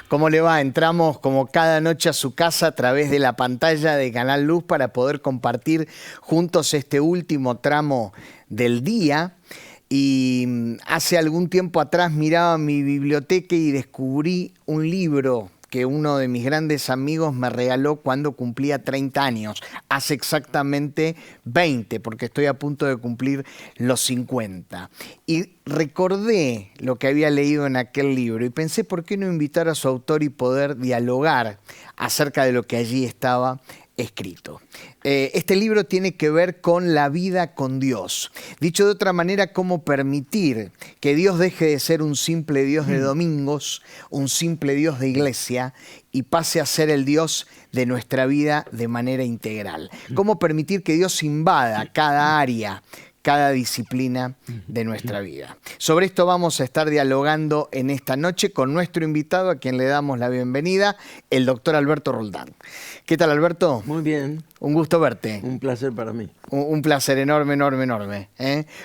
¿Cómo le va? Entramos como cada noche a su casa a través de la pantalla de Canal Luz para poder compartir juntos este último tramo del día. Y hace algún tiempo atrás miraba mi biblioteca y descubrí un libro que uno de mis grandes amigos me regaló cuando cumplía 30 años, hace exactamente 20, porque estoy a punto de cumplir los 50. Y recordé lo que había leído en aquel libro y pensé, ¿por qué no invitar a su autor y poder dialogar acerca de lo que allí estaba escrito? Este libro tiene que ver con la vida con Dios. Dicho de otra manera, cómo permitir que Dios deje de ser un simple Dios de domingos, un simple Dios de iglesia, y pase a ser el Dios de nuestra vida de manera integral. Cómo permitir que Dios invada cada área, cada disciplina de nuestra vida. Sobre esto vamos a estar dialogando en esta noche con nuestro invitado, a quien le damos la bienvenida, el doctor Alberto Roldán. ¿Qué tal, Alberto? Muy bien. Un gusto verte. Un placer para mí. Un placer enorme, enorme, enorme.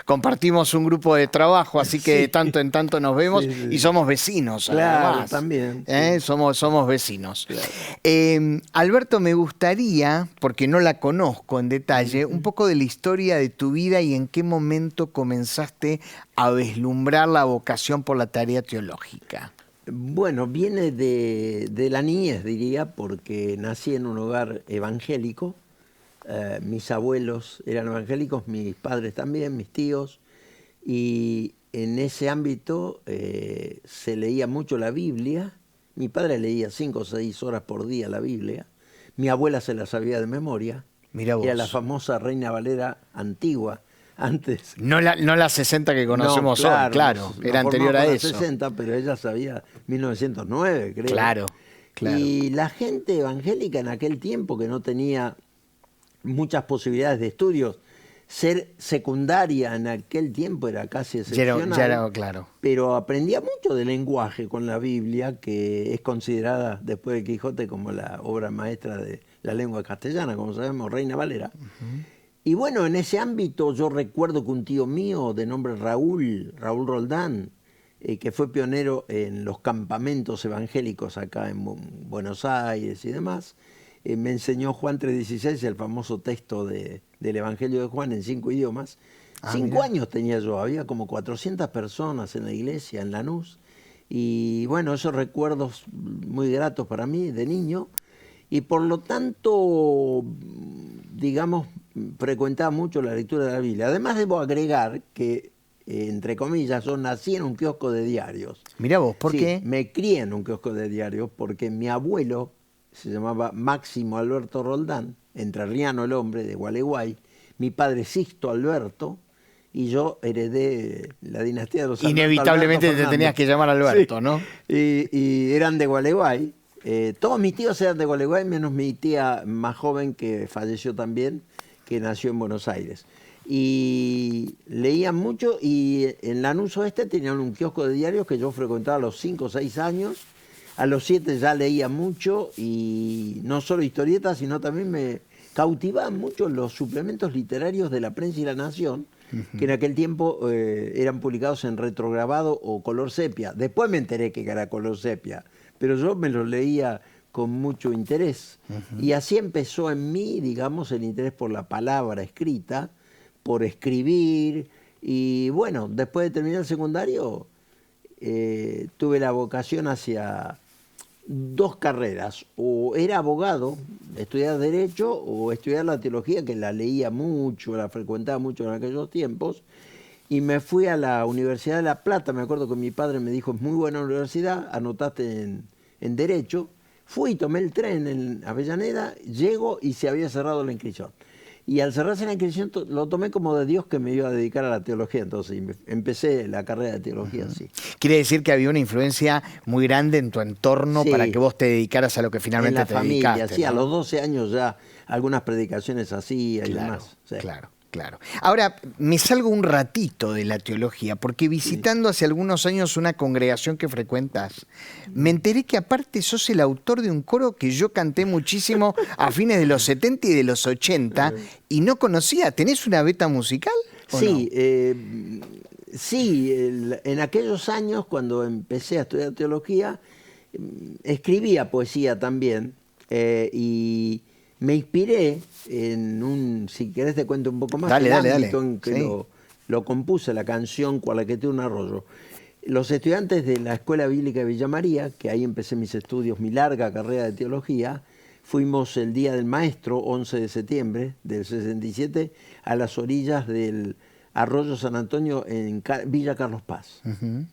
Compartimos un grupo de trabajo, así que de tanto en tanto nos vemos y somos vecinos. Claro, además. también. Somos vecinos. Claro. Alberto, me gustaría, porque no la conozco en detalle, un poco de la historia de tu vida y en qué momento comenzaste a vislumbrar la vocación por la tarea teológica. Bueno, viene de la niñez, diría, porque nací en un hogar evangélico. Mis abuelos eran evangélicos, mis padres también, mis tíos, y en ese ámbito se leía mucho la Biblia. Mi padre leía 5 o 6 horas por día la Biblia. Mi abuela se la sabía de memoria. Mirá vos. Era la famosa Reina Valera antigua. Antes. No la 60 que conocemos no, hoy, claro, era anterior a eso. 60, pero ella sabía 1909, creo. Claro. Y la gente evangélica en aquel tiempo, que no tenía muchas posibilidades de estudios, ser secundaria en aquel tiempo era casi excepcional. Ya era claro. Pero aprendía mucho de lenguaje con la Biblia, que es considerada después de Quijote como la obra maestra de la lengua castellana, como sabemos, Reina Valera. Y bueno, en ese ámbito yo recuerdo que un tío mío de nombre Raúl Roldán, que fue pionero en los campamentos evangélicos acá en Buenos Aires y demás, me enseñó Juan 3:16, el famoso texto del Evangelio de Juan en 5 idiomas. 5 años tenía yo, había como 400 personas en la iglesia, en Lanús. Y bueno, esos recuerdos muy gratos para mí de niño. Y por lo tanto, digamos, frecuentaba mucho la lectura de la Biblia. Además debo agregar que, entre comillas, yo nací en un kiosco de diarios. Mirá vos, ¿por qué? Me crié en un kiosco de diarios porque mi abuelo se llamaba Máximo Alberto Roldán, entrerriano el hombre, de Gualeguay. Mi padre Sixto Alberto, y yo heredé la dinastía de los Alberto. Inevitablemente te tenías que llamar Alberto, sí. ¿no? Y eran de Gualeguay. Todos mis tíos eran de Gualeguay, menos mi tía más joven, que falleció también, que nació en Buenos Aires. Y leían mucho, y en Lanús Oeste tenían un kiosco de diarios que yo frecuentaba a los 5 o 6 años. A los 7 ya leía mucho, y no solo historietas, sino también me cautivaban mucho los suplementos literarios de La Prensa y La Nación, que en aquel tiempo eran publicados en retrograbado o color sepia. Después me enteré que era color sepia, pero yo me los leía con mucho interés. Y así empezó en mí, digamos, el interés por la palabra escrita, por escribir. Y bueno, después de terminar el secundario, tuve la vocación hacia 2 carreras. O era abogado, estudiar Derecho, o estudiar la teología, que la leía mucho, la frecuentaba mucho en aquellos tiempos. Y me fui a la Universidad de La Plata. Me acuerdo que mi padre me dijo, es muy buena universidad, anotaste en Derecho. Fui, tomé el tren en Avellaneda, llego y se había cerrado la inscripción. Y al cerrarse la inscripción lo tomé como de Dios que me iba a dedicar a la teología. Entonces empecé la carrera de teología así. Quiere decir que había una influencia muy grande en tu entorno para que vos te dedicaras a lo que finalmente en la te familia, dedicaste. Sí, ¿no? a los 12 años ya algunas predicaciones así y demás. Sí. Claro. Claro. Ahora, me salgo un ratito de la teología, porque visitando hace algunos años una congregación que frecuentas, me enteré que aparte sos el autor de un coro que yo canté muchísimo a fines de los 70 y de los 80 y no conocía. ¿Tenés una beta musical? Sí, No? Sí, en aquellos años cuando empecé a estudiar teología, escribía poesía también y me inspiré en un, si querés te cuento un poco más, dale. en que Sí. lo compuse, la canción Cualaqueté un arroyo. Los estudiantes de la Escuela Bíblica de Villa María, que ahí empecé mis estudios, mi larga carrera de teología, fuimos el Día del Maestro, 11 de septiembre del 67, a las orillas del Arroyo San Antonio en Villa Carlos Paz.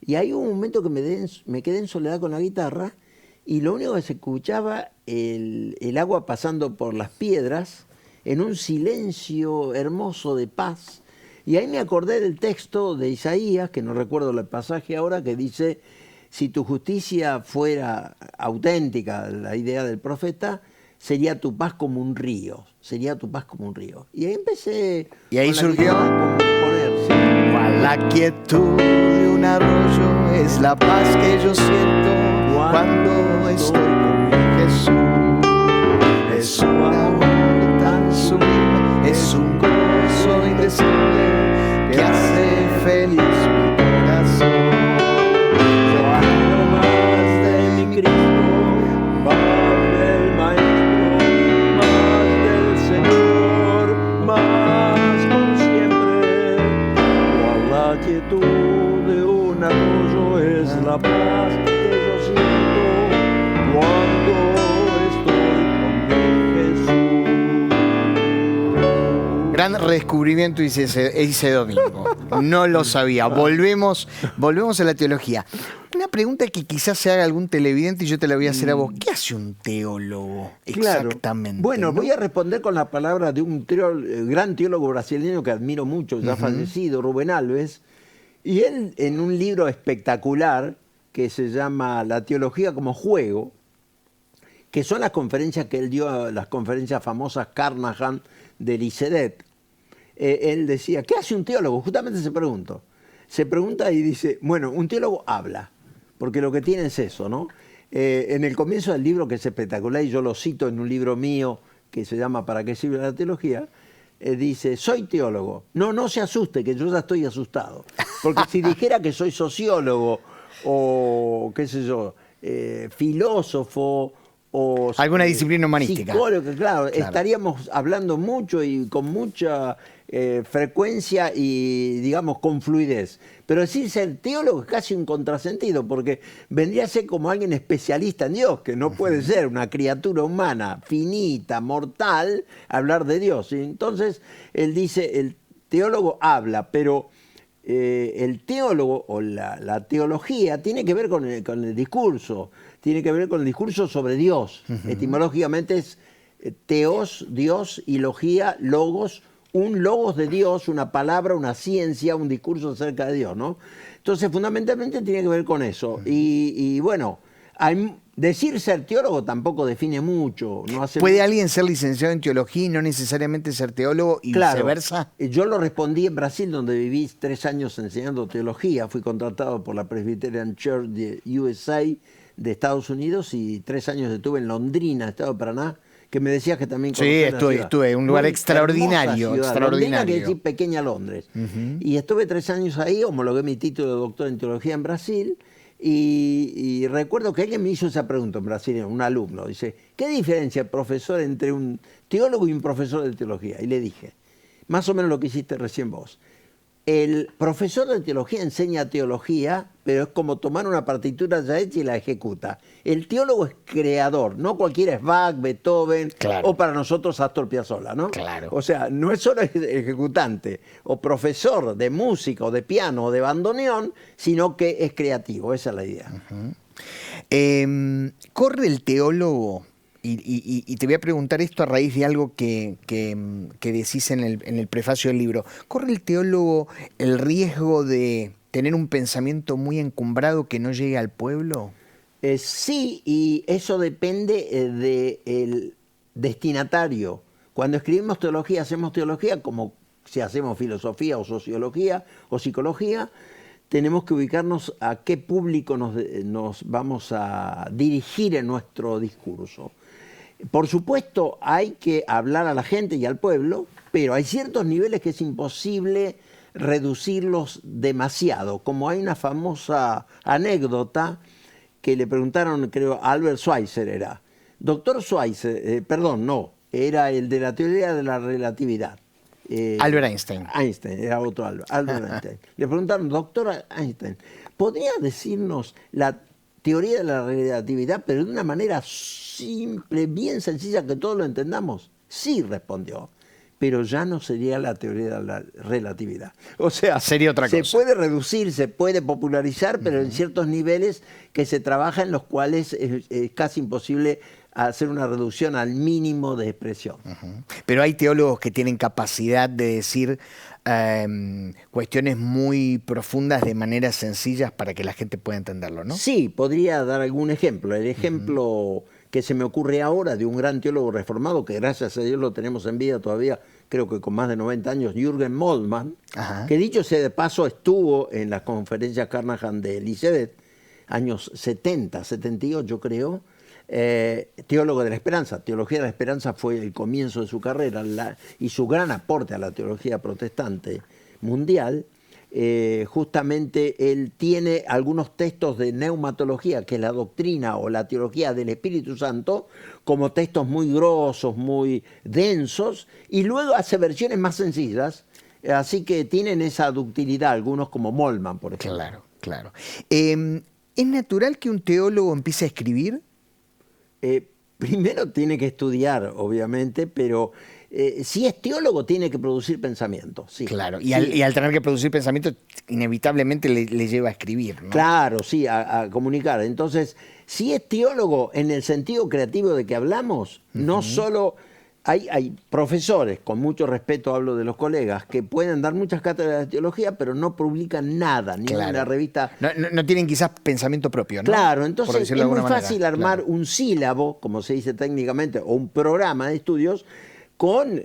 Y ahí hubo un momento que me quedé en soledad con la guitarra y lo único que se escuchaba el agua pasando por las piedras en un silencio hermoso de paz. Y ahí me acordé del texto de Isaías, que no recuerdo el pasaje ahora, que dice, si tu justicia fuera auténtica, la idea del profeta, sería tu paz como un río, sería tu paz como un río. Y ahí empecé... Y ahí surgió... a componer, sí. Cual la quietud de un arroyo es la paz que yo siento cuando estoy con mi Jesús. Es un amor tan sublime, es un gozo indecible que hace feliz mi corazón. Yo hablo más de mi Cristo, más del Maestro, más del Señor, más por siempre. Cual la quietud de un arroyo es la paz que yo siento cuando estoy con mi Jesús. Gran redescubrimiento hice ese domingo. No lo sabía. Volvemos a la teología. Una pregunta que quizás se haga algún televidente y yo te la voy a hacer a vos. ¿Qué hace un teólogo exactamente? Bueno, ¿no? voy a responder con la palabra de un gran teólogo brasileño que admiro mucho, ya fallecido, Rubén Alves. Y él, en un libro espectacular que se llama La teología como juego, que son las conferencias que él dio, las conferencias famosas Carnahan de Licedet, él decía, ¿qué hace un teólogo? Justamente se pregunta y dice, bueno, un teólogo habla, porque lo que tiene es eso, ¿no? En el comienzo del libro, que es espectacular, y yo lo cito en un libro mío que se llama ¿Para qué sirve la teología?, dice, soy teólogo. No se asuste, que yo ya estoy asustado. Porque si dijera que soy sociólogo o, qué sé yo, filósofo o... alguna disciplina humanística. Psicólogo, claro, estaríamos hablando mucho y con mucha frecuencia y, digamos, con fluidez. Pero decir ser teólogo es casi un contrasentido, porque vendría a ser como alguien especialista en Dios, que no puede ser una criatura humana finita, mortal, hablar de Dios. Y entonces, él dice, el teólogo habla, pero el teólogo o la teología tiene que ver con el discurso, tiene que ver con el discurso sobre Dios. Etimológicamente es teos, Dios, y logía, logos, un logos de Dios, una palabra, una ciencia, un discurso acerca de Dios, ¿no? Entonces, fundamentalmente tiene que ver con eso. Y bueno, decir ser teólogo tampoco define mucho. No hace ¿Puede alguien ser licenciado en teología y no necesariamente ser teólogo y viceversa? Yo lo respondí en Brasil, donde viví 3 años enseñando teología. Fui contratado por la Presbyterian Church de USA, de Estados Unidos, y 3 años estuve en Londrina, Estado de Paraná, que me decías que también Sí, estuve, un lugar extraordinario. Londrina, que decir pequeña Londres. Y estuve 3 años ahí, homologué mi título de doctor en teología en Brasil, y recuerdo que alguien me hizo esa pregunta en Brasil, un alumno, dice, ¿qué diferencia, profesor, entre un teólogo y un profesor de teología? Y le dije, más o menos lo que hiciste recién vos. El profesor de teología enseña teología, pero es como tomar una partitura ya hecha y la ejecuta. El teólogo es creador, no cualquiera es Bach, Beethoven, o para nosotros Astor Piazzolla, ¿no? Claro. O sea, no es solo ejecutante o profesor de música o de piano o de bandoneón, sino que es creativo, esa es la idea. Corre el teólogo, y te voy a preguntar esto a raíz de algo que decís en el prefacio del libro. ¿Corre el teólogo el riesgo de tener un pensamiento muy encumbrado que no llegue al pueblo? Sí, y eso depende del destinatario. Cuando escribimos teología, hacemos teología como si hacemos filosofía o sociología o psicología, tenemos que ubicarnos a qué público nos vamos a dirigir en nuestro discurso. Por supuesto, hay que hablar a la gente y al pueblo, pero hay ciertos niveles que es imposible reducirlos demasiado. Como hay una famosa anécdota que le preguntaron, creo, a Albert Schweitzer era. Doctor Schweitzer, perdón, no, era el de la teoría de la relatividad. Albert Einstein. Einstein, era otro Albert Einstein. Le preguntaron, doctor Einstein, ¿podría decirnos la teoría de la relatividad, pero de una manera simple, bien sencilla, que todos lo entendamos? Sí, respondió, pero ya no sería la teoría de la relatividad. O sea, sería otra cosa. Se puede reducir, se puede popularizar, pero en ciertos niveles que se trabaja en los cuales es casi imposible hacer una reducción al mínimo de expresión. Pero hay teólogos que tienen capacidad de decir cuestiones muy profundas de maneras sencillas para que la gente pueda entenderlo, ¿no? Sí, podría dar algún ejemplo. El ejemplo que se me ocurre ahora de un gran teólogo reformado, que gracias a Dios lo tenemos en vida todavía, creo que con más de 90 años, Jürgen Moltmann, que dicho sea de paso estuvo en las conferencias Carnahan de Elisabeth, años 70, 78 creo, teólogo de la esperanza. Teología de la esperanza fue el comienzo de su carrera y su gran aporte a la teología protestante mundial. Justamente él tiene algunos textos de neumatología, que es la doctrina o la teología del Espíritu Santo, como textos muy grosos, muy densos, y luego hace versiones más sencillas, así que tienen esa ductilidad, algunos como Moltmann, por ejemplo. Claro, claro. ¿Es natural que un teólogo empiece a escribir? Primero tiene que estudiar, obviamente, pero si es teólogo tiene que producir pensamiento. Sí. Claro, y, sí. Al tener que producir pensamiento, inevitablemente le lleva a escribir, ¿no? Claro, sí, a comunicar. Entonces, si es teólogo en el sentido creativo de que hablamos, no solo... Hay profesores, con mucho respeto hablo de los colegas, que pueden dar muchas cátedras de teología, pero no publican nada, ni en la revista. No tienen quizás pensamiento propio, ¿no? Claro, entonces es muy fácil armar un sílabo, como se dice técnicamente, o un programa de estudios con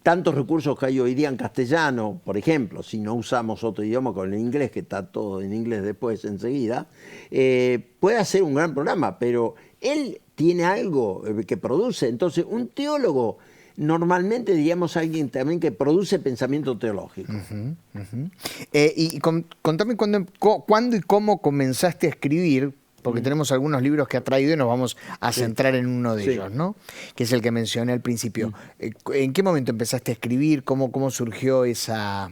tantos recursos que hay hoy día en castellano, por ejemplo, si no usamos otro idioma con el inglés, que está todo en inglés después enseguida, puede hacer un gran programa, pero él tiene algo que produce. Entonces, un teólogo normalmente diríamos alguien también que produce pensamiento teológico. Y contame cuándo y cómo comenzaste a escribir, porque tenemos algunos libros que ha traído y nos vamos a centrar en uno de ellos, ¿no? Que es el que mencioné al principio. ¿En qué momento empezaste a escribir? ¿Cómo surgió esa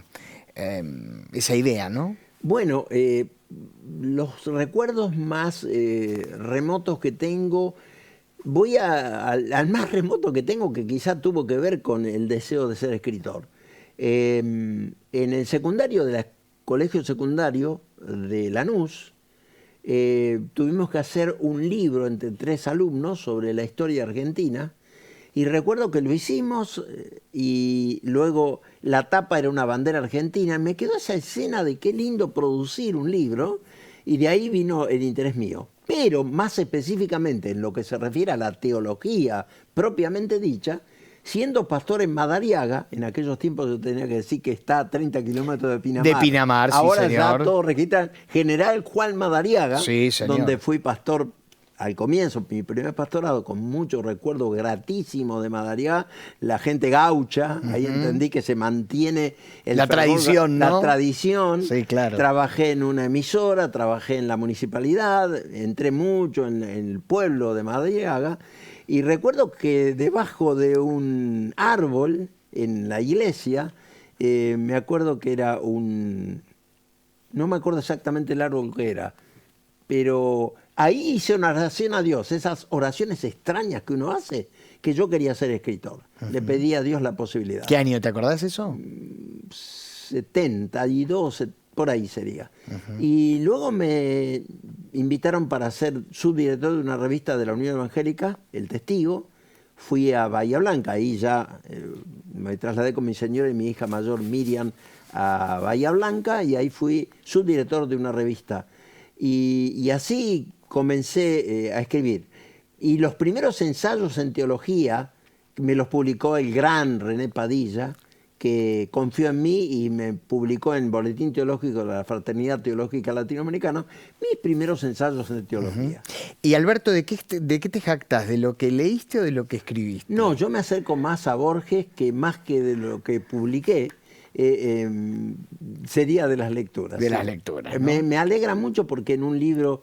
idea, no? Bueno, los recuerdos más remotos que tengo, voy al más remoto que tengo, que quizá tuvo que ver con el deseo de ser escritor. En el secundario, del colegio secundario de Lanús, tuvimos que hacer un libro entre 3 alumnos sobre la historia argentina, y recuerdo que lo hicimos y luego la tapa era una bandera argentina. Me quedó esa escena de qué lindo producir un libro, y de ahí vino el interés mío. Pero más específicamente en lo que se refiere a la teología propiamente dicha, siendo pastor en Madariaga, en aquellos tiempos yo tenía que decir que está a 30 kilómetros de Pinamar. De Pinamar, sí, ahora señor. Ya todo registran. General Juan Madariaga, sí, señor, donde fui pastor al comienzo, mi primer pastorado, con mucho recuerdo gratísimo de Madariaga, la gente gaucha, ahí entendí que se mantiene la tradición, ¿no? La tradición. Sí, claro. Trabajé en una emisora, trabajé en la municipalidad, entré mucho en el pueblo de Madariaga, y recuerdo que debajo de un árbol en la iglesia, me acuerdo que era no me acuerdo exactamente el árbol que era, pero ahí hice una oración a Dios, esas oraciones extrañas que uno hace, que yo quería ser escritor. Le pedí a Dios la posibilidad. ¿Qué año te acordás eso? 72, por ahí sería. Y luego invitaron para ser subdirector de una revista de la Unión Evangélica, El Testigo. Fui a Bahía Blanca, ahí ya me trasladé con mi señora y mi hija mayor Miriam a Bahía Blanca, y ahí fui subdirector de una revista. Y así comencé a escribir. Y los primeros ensayos en teología me los publicó el gran René Padilla, que confió en mí y me publicó en Boletín Teológico de la Fraternidad Teológica Latinoamericana mis primeros ensayos en teología. Y Alberto, ¿de qué te jactás? ¿De lo que leíste o de lo que escribiste? No, yo me acerco más a Borges que más que de lo que publiqué. Sería de las lecturas. De sí. las lecturas, ¿no? Me alegra mucho porque en un libro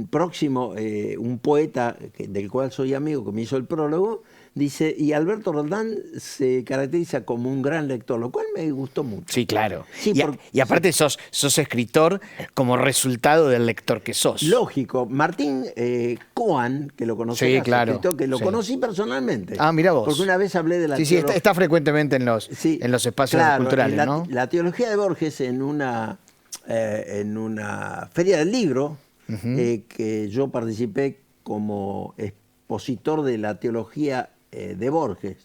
próximo, un poeta del cual soy amigo, que me hizo el prólogo, dice, y Alberto Roldán se caracteriza como un gran lector, lo cual me gustó mucho. Sí, claro. Sí, y aparte sos escritor como resultado del lector que sos. Lógico. Martín Coan, que lo conocí, sí, claro, que lo conocí personalmente. Ah, mira vos. Porque una vez hablé de la Sí, está frecuentemente en los espacios claro, culturales, ¿no? La teología de Borges en una feria del libro, que yo participé como expositor de la teología de Borges,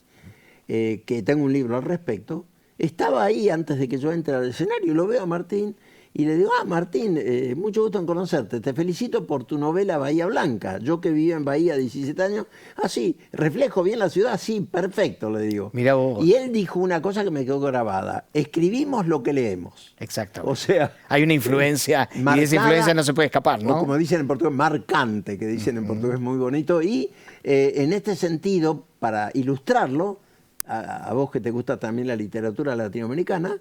que tengo un libro al respecto. Estaba ahí antes de que yo entre al escenario, lo veo a Martín y le digo, Martín, mucho gusto en conocerte, te felicito por tu novela Bahía Blanca, yo que vivo en Bahía 17 años, sí, reflejo bien la ciudad, sí, perfecto, le digo. Mirá vos. Y él dijo una cosa que me quedó grabada, escribimos lo que leemos. Exacto. O sea, hay una influencia marcada, y de esa influencia no se puede escapar, ¿no? O como dicen en portugués, marcante, que dicen en portugués muy bonito, y en este sentido, para ilustrarlo, a vos que te gusta también la literatura latinoamericana,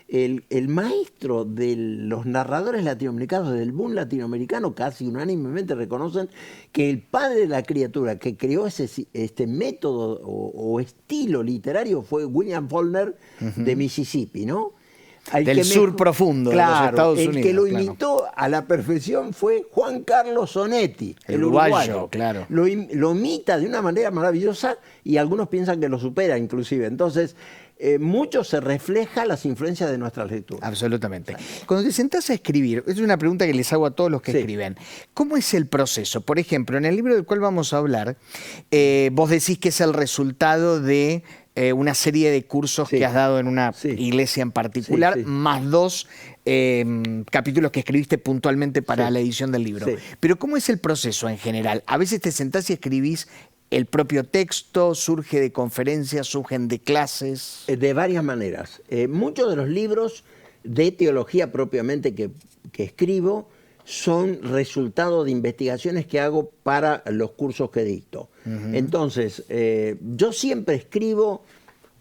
el maestro de los narradores latinoamericanos, del boom latinoamericano, casi unánimemente reconocen que el padre de la criatura que creó este método o estilo literario fue William Faulkner de Mississippi, ¿no? Del sur profundo, claro, de los Estados Unidos. El que lo imitó a la perfección fue Juan Carlos Onetti, el uruguayo. Claro. Lo imita de una manera maravillosa y algunos piensan que lo supera inclusive. Entonces, mucho se refleja las influencias de nuestras lecturas. Absolutamente. Cuando te sentás a escribir, es una pregunta que les hago a todos los que escriben, ¿cómo es el proceso? Por ejemplo, en el libro del cual vamos a hablar, vos decís que es el resultado de una serie de cursos que has dado en una iglesia en particular, más 2 capítulos que escribiste puntualmente para la edición del libro. Pero ¿cómo es el proceso en general? A veces te sentás y escribís el propio texto, surge de conferencias, surgen de clases. De varias maneras. Muchos de los libros de teología propiamente que escribo son resultado de investigaciones que hago para los cursos que dicto. Entonces, yo siempre escribo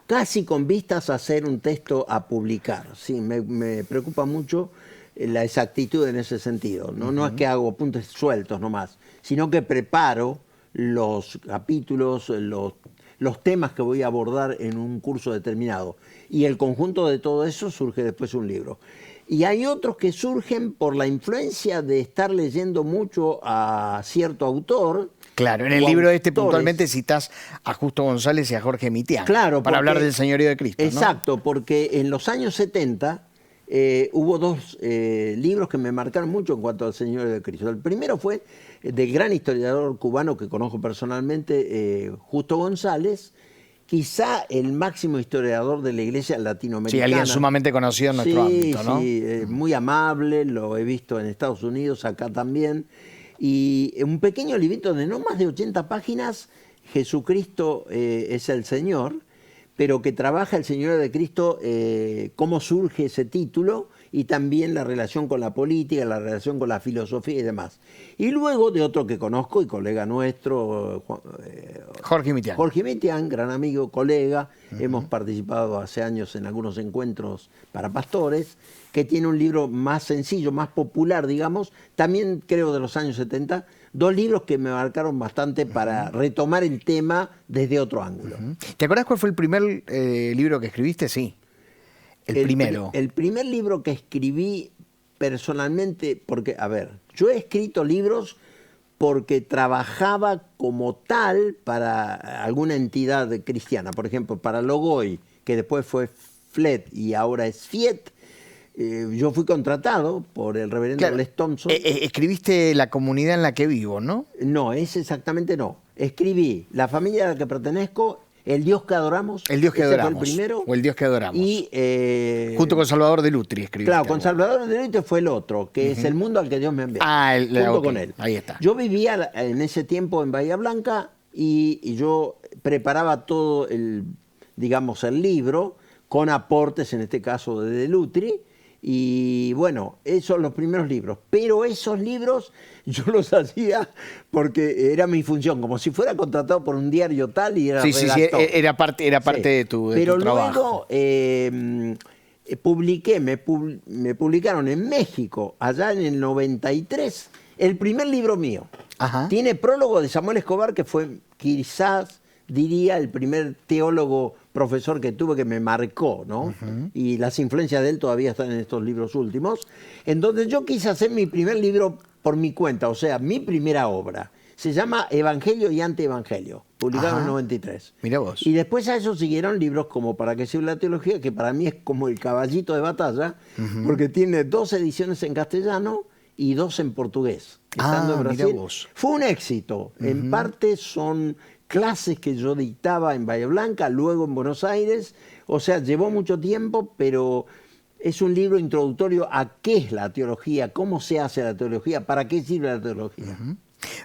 casi con vistas a hacer un texto a publicar. Sí, me preocupa mucho la exactitud en ese sentido. No es que hago apuntes sueltos nomás, sino que preparo los capítulos, los temas que voy a abordar en un curso determinado. Y el conjunto de todo eso surge después un libro. Y hay otros que surgen por la influencia de estar leyendo mucho a cierto autor. Claro, en el libro puntualmente citás a Justo González y a Jorge Mitián. Claro, para hablar del Señorío de Cristo. Exacto, ¿no? porque en los años 70 hubo 2 libros que me marcaron mucho en cuanto al Señorío de Cristo. El primero fue del gran historiador cubano que conozco personalmente, Justo González, quizá el máximo historiador de la iglesia latinoamericana. Sí, alguien sumamente conocido en nuestro ámbito, ¿no? Sí, muy amable, lo he visto en Estados Unidos, acá también. Y un pequeño librito de no más de 80 páginas, Jesucristo es el Señor, pero que trabaja el Señor de Cristo, cómo surge ese título y también la relación con la política, la relación con la filosofía y demás. Y luego de otro que conozco y colega nuestro, Jorge Mitián. Jorge Mitián, gran amigo, colega, hemos participado hace años en algunos encuentros para pastores, que tiene un libro más sencillo, más popular, digamos, también creo de los años 70, 2 libros que me marcaron bastante para retomar el tema desde otro ángulo. ¿Te acuerdas cuál fue el primer libro que escribiste? Sí. El primero. El primer libro que escribí personalmente, porque, a ver, yo he escrito libros porque trabajaba como tal para alguna entidad cristiana, por ejemplo, para Logoi, que después fue FLET y ahora es FIET. yo fui contratado por el reverendo Claro. Les Thompson. Escribiste La comunidad en la que vivo, ¿no? No, ese exactamente no. Escribí La familia a la que pertenezco, El Dios que adoramos. El Dios que ese adoramos. Fue el primero. O El Dios que adoramos. Y, junto con Salvador de Lutri escribiste. claro, con algo. Salvador de Lutri fue el otro, que es El mundo al que Dios me envió. Junto ok, con él. ahí está. Yo vivía en ese tiempo en Bahía Blanca y yo preparaba todo digamos, el libro con aportes, en este caso de Lutri. Y bueno, esos son los primeros libros. Pero esos libros yo los hacía porque era mi función, como si fuera contratado por un diario tal y era Sí, redactor. era parte Sí. de tu Pero trabajo. luego me publicaron en México, allá en el 93, el primer libro mío. Ajá. Tiene prólogo de Samuel Escobar, que fue quizás, diría, el primer teólogo profesor que tuve que me marcó, ¿no? Y las influencias de él todavía están en estos libros últimos, en donde yo quise hacer mi primer libro por mi cuenta, o sea, mi primera obra. Se llama Evangelio y Antievangelio, publicado en el 93. Mirá vos. Y después a eso siguieron libros como Para qué sirve la teología, que para mí es como el caballito de batalla, porque tiene 2 ediciones en castellano y 2 en portugués. Estando en mirá Brasil. vos. Fue un éxito. En parte son clases que yo dictaba en Bahía Blanca, luego en Buenos Aires. O sea, llevó mucho tiempo, pero es un libro introductorio a qué es la teología, cómo se hace la teología, para qué sirve la teología.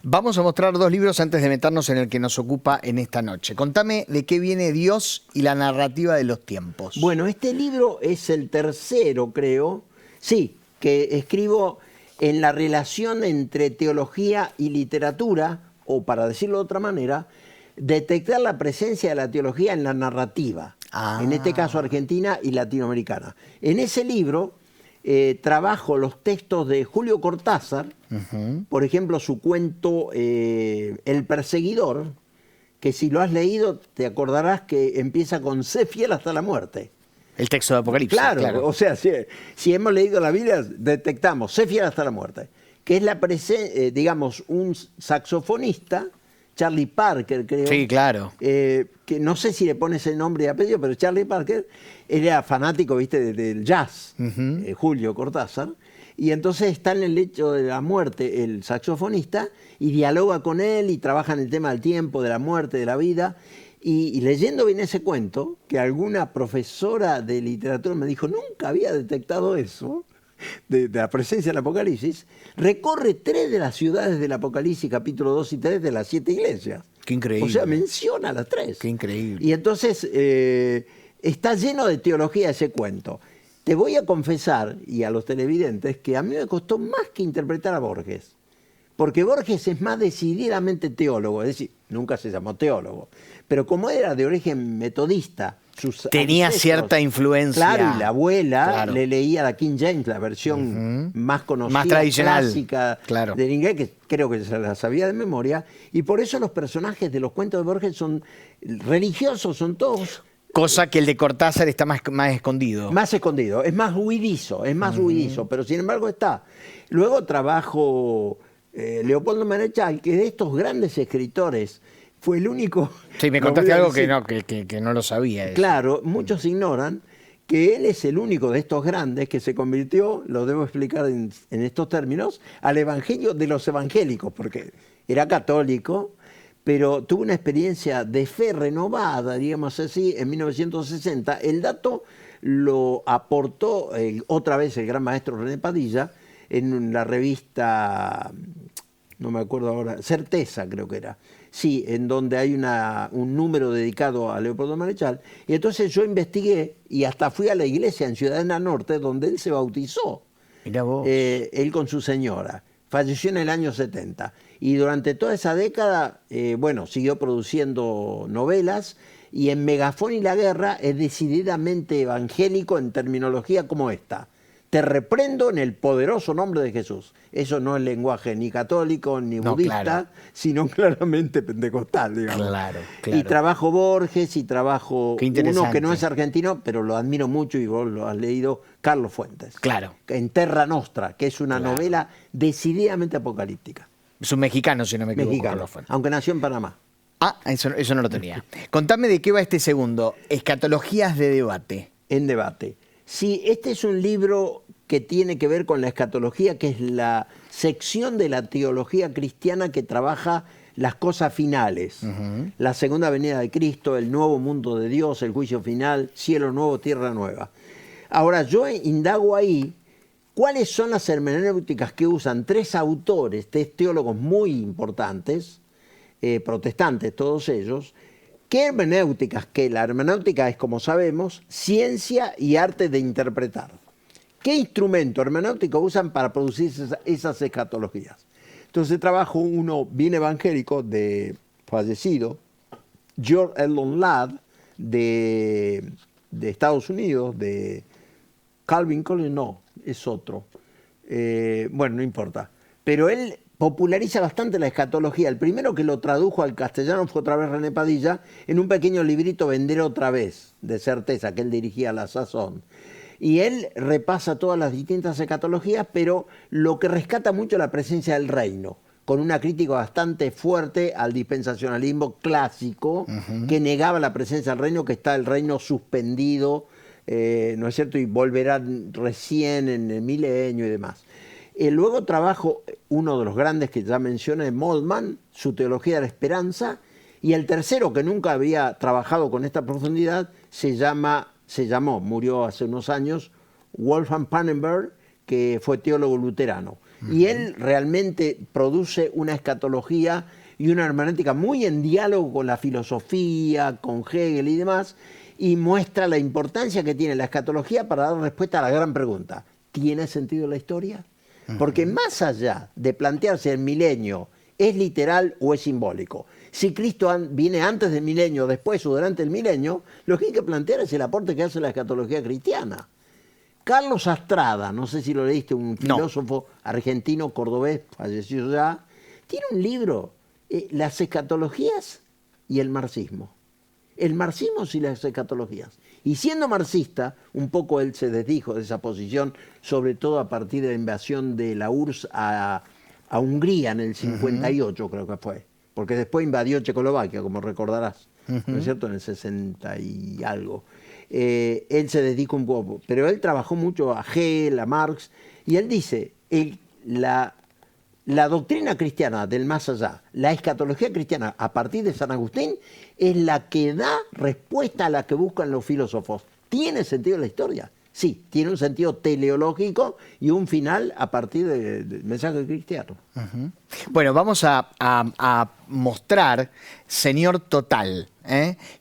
Vamos a mostrar 2 libros antes de meternos en el que nos ocupa en esta noche. Contame de qué viene Dios y la narrativa de los tiempos. Bueno, este libro es el tercero, creo, sí, que escribo en la relación entre teología y literatura, o para decirlo de otra manera, detectar la presencia de la teología en la narrativa, en este caso argentina y latinoamericana. En ese libro trabajo los textos de Julio Cortázar, por ejemplo, su cuento El perseguidor, que si lo has leído te acordarás que empieza con sé fiel hasta la muerte. El texto de Apocalipsis. Claro, o sea, si hemos leído la Biblia, detectamos sé fiel hasta la muerte, que es la digamos, un saxofonista, Charlie Parker, creo. Sí, claro. Que no sé si le pones el nombre y apellido, pero Charlie Parker era fanático, viste, del jazz, Julio Cortázar, y entonces está en el lecho de la muerte el saxofonista y dialoga con él y trabaja en el tema del tiempo, de la muerte, de la vida. Y leyendo bien ese cuento, que alguna profesora de literatura me dijo, nunca había detectado eso, de la presencia del Apocalipsis, recorre 3 de las ciudades del Apocalipsis, capítulo 2 y 3 de las 7 iglesias. Qué increíble. O sea, menciona las 3. Qué increíble. Y entonces está lleno de teología ese cuento. Te voy a confesar, y a los televidentes, que a mí me costó más que interpretar a Borges. Porque Borges es más decididamente teólogo, es decir, nunca se llamó teólogo. Pero como era de origen metodista, tenía ancestros, cierta influencia. Claro, y la abuela Claro. le leía la King James, la versión más conocida, Más tradicional. clásica Claro. del inglés, que creo que se la sabía de memoria. Y por eso los personajes de los cuentos de Borges son religiosos, son todos Cosa que el de Cortázar está más escondido. más escondido, es más huidizo, pero sin embargo está. Luego trabajo Leopoldo Marechal, que de estos grandes escritores fue el único... Sí, me lo contaste voy a algo decir, que no lo sabía. Eso. Claro, muchos ignoran que él es el único de estos grandes que se convirtió, lo debo explicar en estos términos, al evangelio de los evangélicos, porque era católico, pero tuvo una experiencia de fe renovada, digamos así, en 1960. El dato lo aportó otra vez el gran maestro René Padilla en la revista, no me acuerdo ahora, Certeza creo que era. Sí, en donde hay un número dedicado a Leopoldo Marechal. Y entonces yo investigué y hasta fui a la iglesia en Ciudadela Norte, donde él se bautizó. Mirá vos. Él con su señora. Falleció en el año 70. Y durante toda esa década, bueno, siguió produciendo novelas. Y en Megafón y la Guerra es decididamente evangélico en terminología como esta. Te reprendo en el poderoso nombre de Jesús. Eso no es lenguaje ni católico ni budista, claro. sino claramente pentecostal, digamos. Claro. Y trabajo Borges y trabajo Qué uno interesante. que no es argentino, pero lo admiro mucho y vos lo has leído, Carlos Fuentes. Claro. En Terra Nostra, que es una Claro. novela decididamente apocalíptica. Es un mexicano, si no me equivoco. Mexicano, Carlos Fuentes. aunque nació en Panamá. Ah, eso no lo tenía. Contame de qué va este segundo. Escatologías de debate. En debate. Sí, este es un libro que tiene que ver con la escatología, que es la sección de la teología cristiana que trabaja las cosas finales. La segunda venida de Cristo, el nuevo mundo de Dios, el juicio final, cielo nuevo, tierra nueva. Ahora, yo indago ahí cuáles son las hermenéuticas que usan tres autores, tres teólogos muy importantes, protestantes todos ellos. ¿Qué hermenéuticas? Que la hermenéutica es, como sabemos, ciencia y arte de interpretar. ¿Qué instrumento hermenéutico usan para producir esas escatologías? Entonces trabajo uno bien evangélico, fallecido, George Elon Ladd, de Estados Unidos, de Calvin Collins, no, es otro. Bueno, no importa. Pero él populariza bastante la escatología. El primero que lo tradujo al castellano fue otra vez René Padilla, en un pequeño librito Vender otra vez, de certeza, que él dirigía a la sazón. Y él repasa todas las distintas escatologías, pero lo que rescata mucho es la presencia del reino, con una crítica bastante fuerte al dispensacionalismo clásico, que negaba la presencia del reino, que está el reino suspendido, ¿no es cierto? Y volverá recién en el milenio y demás. Luego trabajo uno de los grandes que ya mencioné, Moltmann, su teología de la esperanza, y el tercero, que nunca había trabajado con esta profundidad, murió hace unos años, Wolfgang Pannenberg, que fue teólogo luterano. Y él realmente produce una escatología y una hermenéutica muy en diálogo con la filosofía, con Hegel y demás, y muestra la importancia que tiene la escatología para dar respuesta a la gran pregunta: ¿tiene sentido la historia? Porque más allá de plantearse el milenio, ¿es literal o es simbólico? Si Cristo viene antes del milenio, después o durante el milenio, lo que hay que plantear es el aporte que hace la escatología cristiana. Carlos Astrada, no sé si lo leíste, un filósofo argentino, cordobés, fallecido ya, tiene un libro, Las escatologías y el marxismo. El marxismo y las escatologías. Y siendo marxista, un poco él se desdijo de esa posición, sobre todo a partir de la invasión de la URSS a Hungría en el 58, creo que fue. Porque después invadió Checoslovaquia, como recordarás, ¿no es cierto?, en el 60 y algo. Él se dedicó un poco, pero él trabajó mucho a Hegel, a Marx, y él dice, la doctrina cristiana del más allá, la escatología cristiana a partir de San Agustín, es la que da respuesta a la que buscan los filósofos. ¿Tiene sentido la historia? Sí, tiene un sentido teleológico y un final a partir del mensaje cristiano. Bueno, vamos a mostrar Señor Total,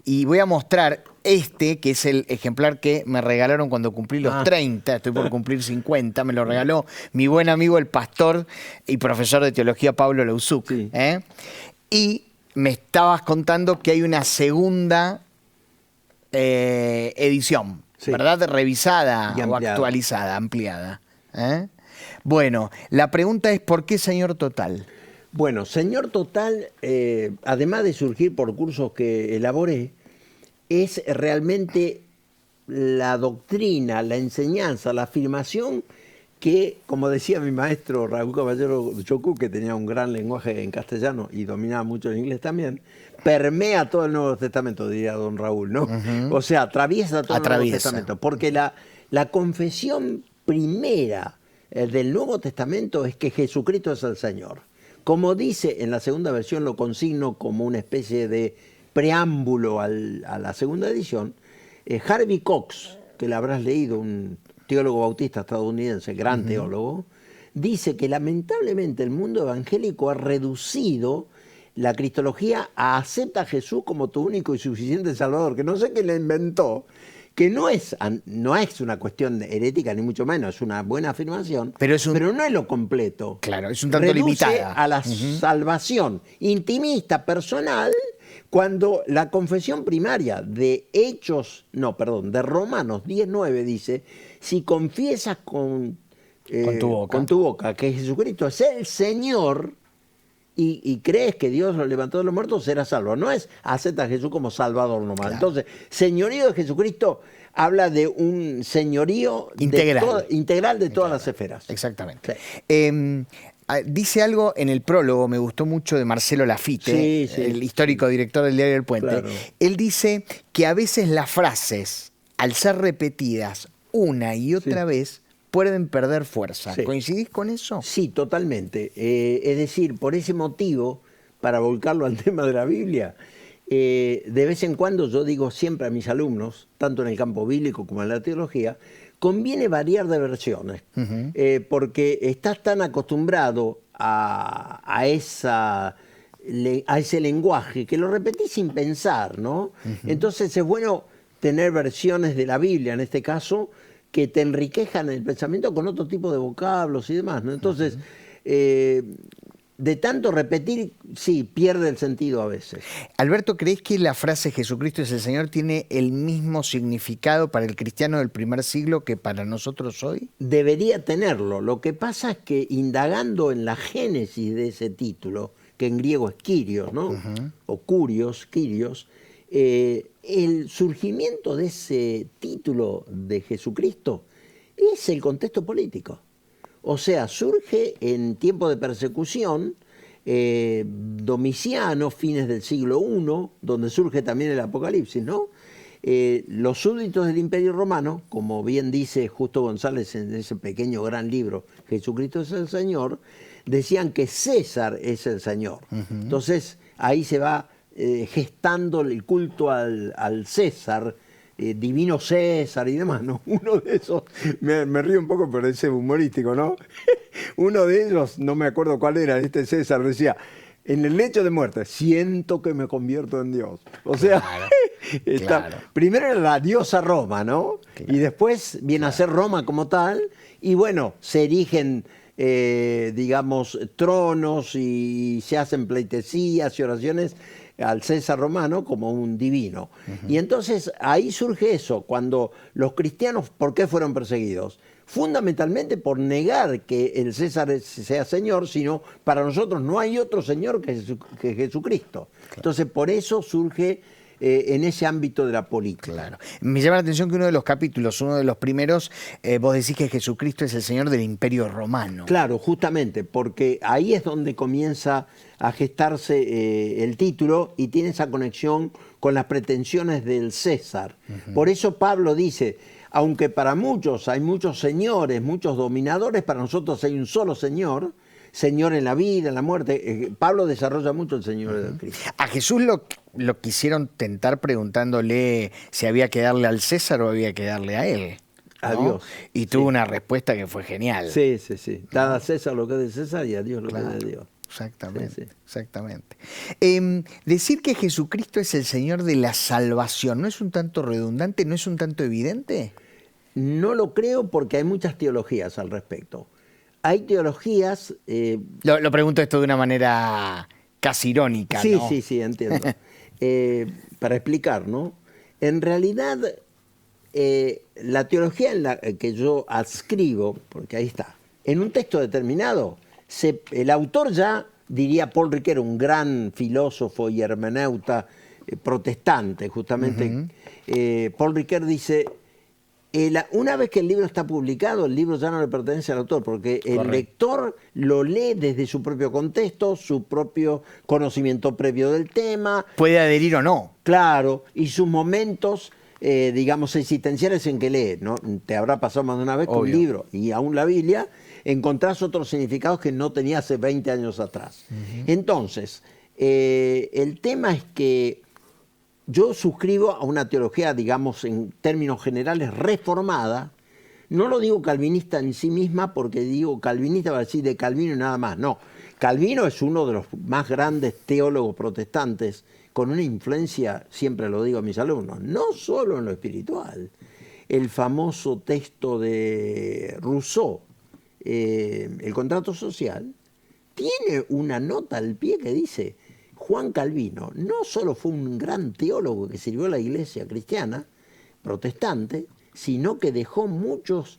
y voy a mostrar que es el ejemplar que me regalaron cuando cumplí los 30, estoy por cumplir 50, me lo regaló mi buen amigo el pastor y profesor de teología Pablo Lausuk. Sí. Y me estabas contando que hay una segunda edición. Sí. ¿Verdad? Revisada o actualizada, ampliada. Bueno, la pregunta es, ¿por qué Señor Total? Bueno, Señor Total, además de surgir por cursos que elaboré, es realmente la doctrina, la enseñanza, la afirmación que, como decía mi maestro Raúl Caballero Chocú, que tenía un gran lenguaje en castellano y dominaba mucho el inglés también, permea todo el Nuevo Testamento, diría don Raúl, ¿no? O sea, atraviesa todo el Nuevo Testamento. Porque la confesión primera del Nuevo Testamento es que Jesucristo es el Señor. Como dice en la segunda versión, lo consigno como una especie de preámbulo a la segunda edición, Harvey Cox, que la habrás leído, un teólogo bautista estadounidense, gran teólogo, dice que lamentablemente el mundo evangélico ha reducido la cristología a acepta a Jesús como tu único y suficiente Salvador, que no sé qué le inventó, que no es una cuestión herética ni mucho menos, es una buena afirmación, pero no es lo completo. Claro, es un tanto reduce limitada a la salvación intimista, personal, cuando la confesión primaria de Romanos 10:9 dice: si confiesas con tu boca que Jesucristo es el Señor y crees que Dios lo levantó de los muertos, serás salvo. No es acepta a Jesús como Salvador nomás. Claro. Entonces, señorío de Jesucristo habla de un señorío integral de todas las esferas. Exactamente. Sí. Dice algo en el prólogo, me gustó mucho, de Marcelo Lafite, el histórico director del diario El Puente. Claro. Él dice que a veces las frases, al ser repetidas una y otra vez, pueden perder fuerza. Sí. ¿Coincidís con eso? Sí, totalmente. Es decir, por ese motivo, para volcarlo al tema de la Biblia, de vez en cuando yo digo siempre a mis alumnos, tanto en el campo bíblico como en la teología, conviene variar de versiones, porque estás tan acostumbrado a ese lenguaje que lo repetís sin pensar, ¿no? Entonces es bueno tener versiones de la Biblia, en este caso, que te enriquejan el pensamiento con otro tipo de vocablos y demás, ¿no? Entonces, de tanto repetir, sí, pierde el sentido a veces. Alberto, ¿crees que la frase Jesucristo es el Señor tiene el mismo significado para el cristiano del primer siglo que para nosotros hoy? Debería tenerlo. Lo que pasa es que indagando en la génesis de ese título, que en griego es Kyrios, ¿no? O Kyrios, el surgimiento de ese título de Jesucristo es el contexto político. O sea, surge en tiempo de persecución, Domiciano, fines del siglo I, donde surge también el Apocalipsis, ¿no? Los súbditos del Imperio Romano, como bien dice Justo González en ese pequeño gran libro, Jesucristo es el Señor, decían que César es el Señor. Entonces, ahí se va gestando el culto al César, divino César y demás, ¿no? Uno de esos, me río un poco por ese humorístico, ¿no? Uno de ellos, no me acuerdo cuál era, este César decía, en el lecho de muerte, siento que me convierto en Dios. O sea, claro. Primero era la diosa Roma, ¿no? Claro. Y después viene a ser Roma como tal, y bueno, se erigen, digamos, tronos y se hacen pleitesías y oraciones al César romano como un divino. Y entonces ahí surge eso, cuando los cristianos, ¿por qué fueron perseguidos? Fundamentalmente por negar que el César sea Señor, sino para nosotros no hay otro Señor que Jesucristo. Claro. Entonces por eso surge en ese ámbito de la política. Claro. Me llama la atención que uno de los capítulos, uno de los primeros, vos decís que Jesucristo es el Señor del Imperio Romano. Claro, justamente, porque ahí es donde comienza a gestarse el título y tiene esa conexión con las pretensiones del César. Por eso Pablo dice, aunque para muchos hay muchos señores, muchos dominadores, para nosotros hay un solo Señor, Señor en la vida, en la muerte. Pablo desarrolla mucho el Señor de Cristo. A Jesús lo quisieron tentar preguntándole si había que darle al César o había que darle a él, ¿no? A Dios. Y tuvo una respuesta que fue genial. Sí, sí, sí. Dad a César lo que es de César y a Dios lo que es de Dios. Exactamente, sí, sí. Exactamente. Decir que Jesucristo es el Señor de la salvación, ¿no es un tanto redundante, no es un tanto evidente? No lo creo porque hay muchas teologías al respecto. Hay teologías... Lo pregunto esto de una manera casi irónica, sí, ¿no? Sí, sí, entiendo. Para explicar, ¿no? En realidad, la teología en la que yo adscribo, porque ahí está, en un texto determinado, el autor ya, diría Paul Ricoeur, un gran filósofo y hermeneuta protestante, justamente. Paul Ricoeur dice... una vez que el libro está publicado, el libro ya no le pertenece al autor, porque el lector lo lee desde su propio contexto, su propio conocimiento previo del tema. Puede adherir o no. Claro, y sus momentos, digamos, existenciales en que lee, ¿no? Te habrá pasado más de una vez con un libro, y aún la Biblia, encontrás otros significados que no tenía hace 20 años atrás. Entonces, el tema es que yo suscribo a una teología, digamos, en términos generales, reformada. No lo digo calvinista en sí misma, porque digo calvinista va a decir de Calvino y nada más. No, Calvino es uno de los más grandes teólogos protestantes, con una influencia, siempre lo digo a mis alumnos, no solo en lo espiritual. El famoso texto de Rousseau, El contrato social, tiene una nota al pie que dice... Juan Calvino no solo fue un gran teólogo que sirvió a la iglesia cristiana, protestante, sino que dejó muchas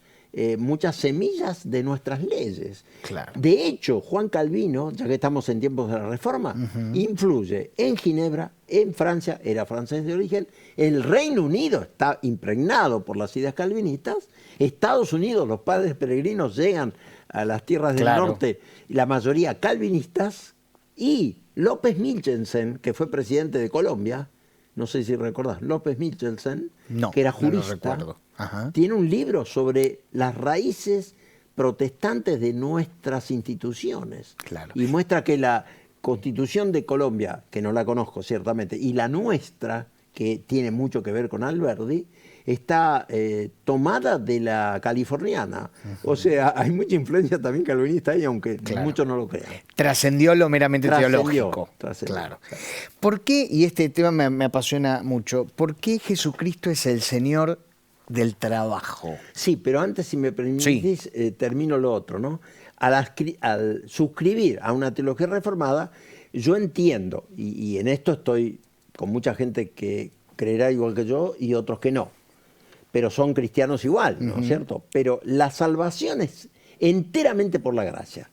semillas de nuestras leyes. Claro. De hecho, Juan Calvino, ya que estamos en tiempos de la Reforma, influye en Ginebra, en Francia, era francés de origen, el Reino Unido está impregnado por las ideas calvinistas, Estados Unidos, los padres peregrinos llegan a las tierras del norte, la mayoría calvinistas, y López Michelsen, que fue presidente de Colombia, no sé si recordás, López Michelsen, No, que era no lo jurista, recuerdo. Ajá. tiene un libro sobre las raíces protestantes de nuestras instituciones. Claro. Y muestra que la Constitución de Colombia, que no la conozco ciertamente, y la nuestra, que tiene mucho que ver con Alberdi, está tomada de la californiana. O sea, hay mucha influencia también calvinista ahí, aunque Claro. muchos no lo crean. Trascendió lo meramente teológico. Trascendió. Claro. ¿Por qué, y este tema me apasiona mucho, por qué Jesucristo es el Señor del trabajo? Sí, pero antes, si me permitís, termino lo otro, ¿no? Al suscribir a una teología reformada, yo entiendo, y en esto estoy con mucha gente que creerá igual que yo y otros que no, pero son cristianos igual, ¿no es cierto? Pero la salvación es enteramente por la gracia.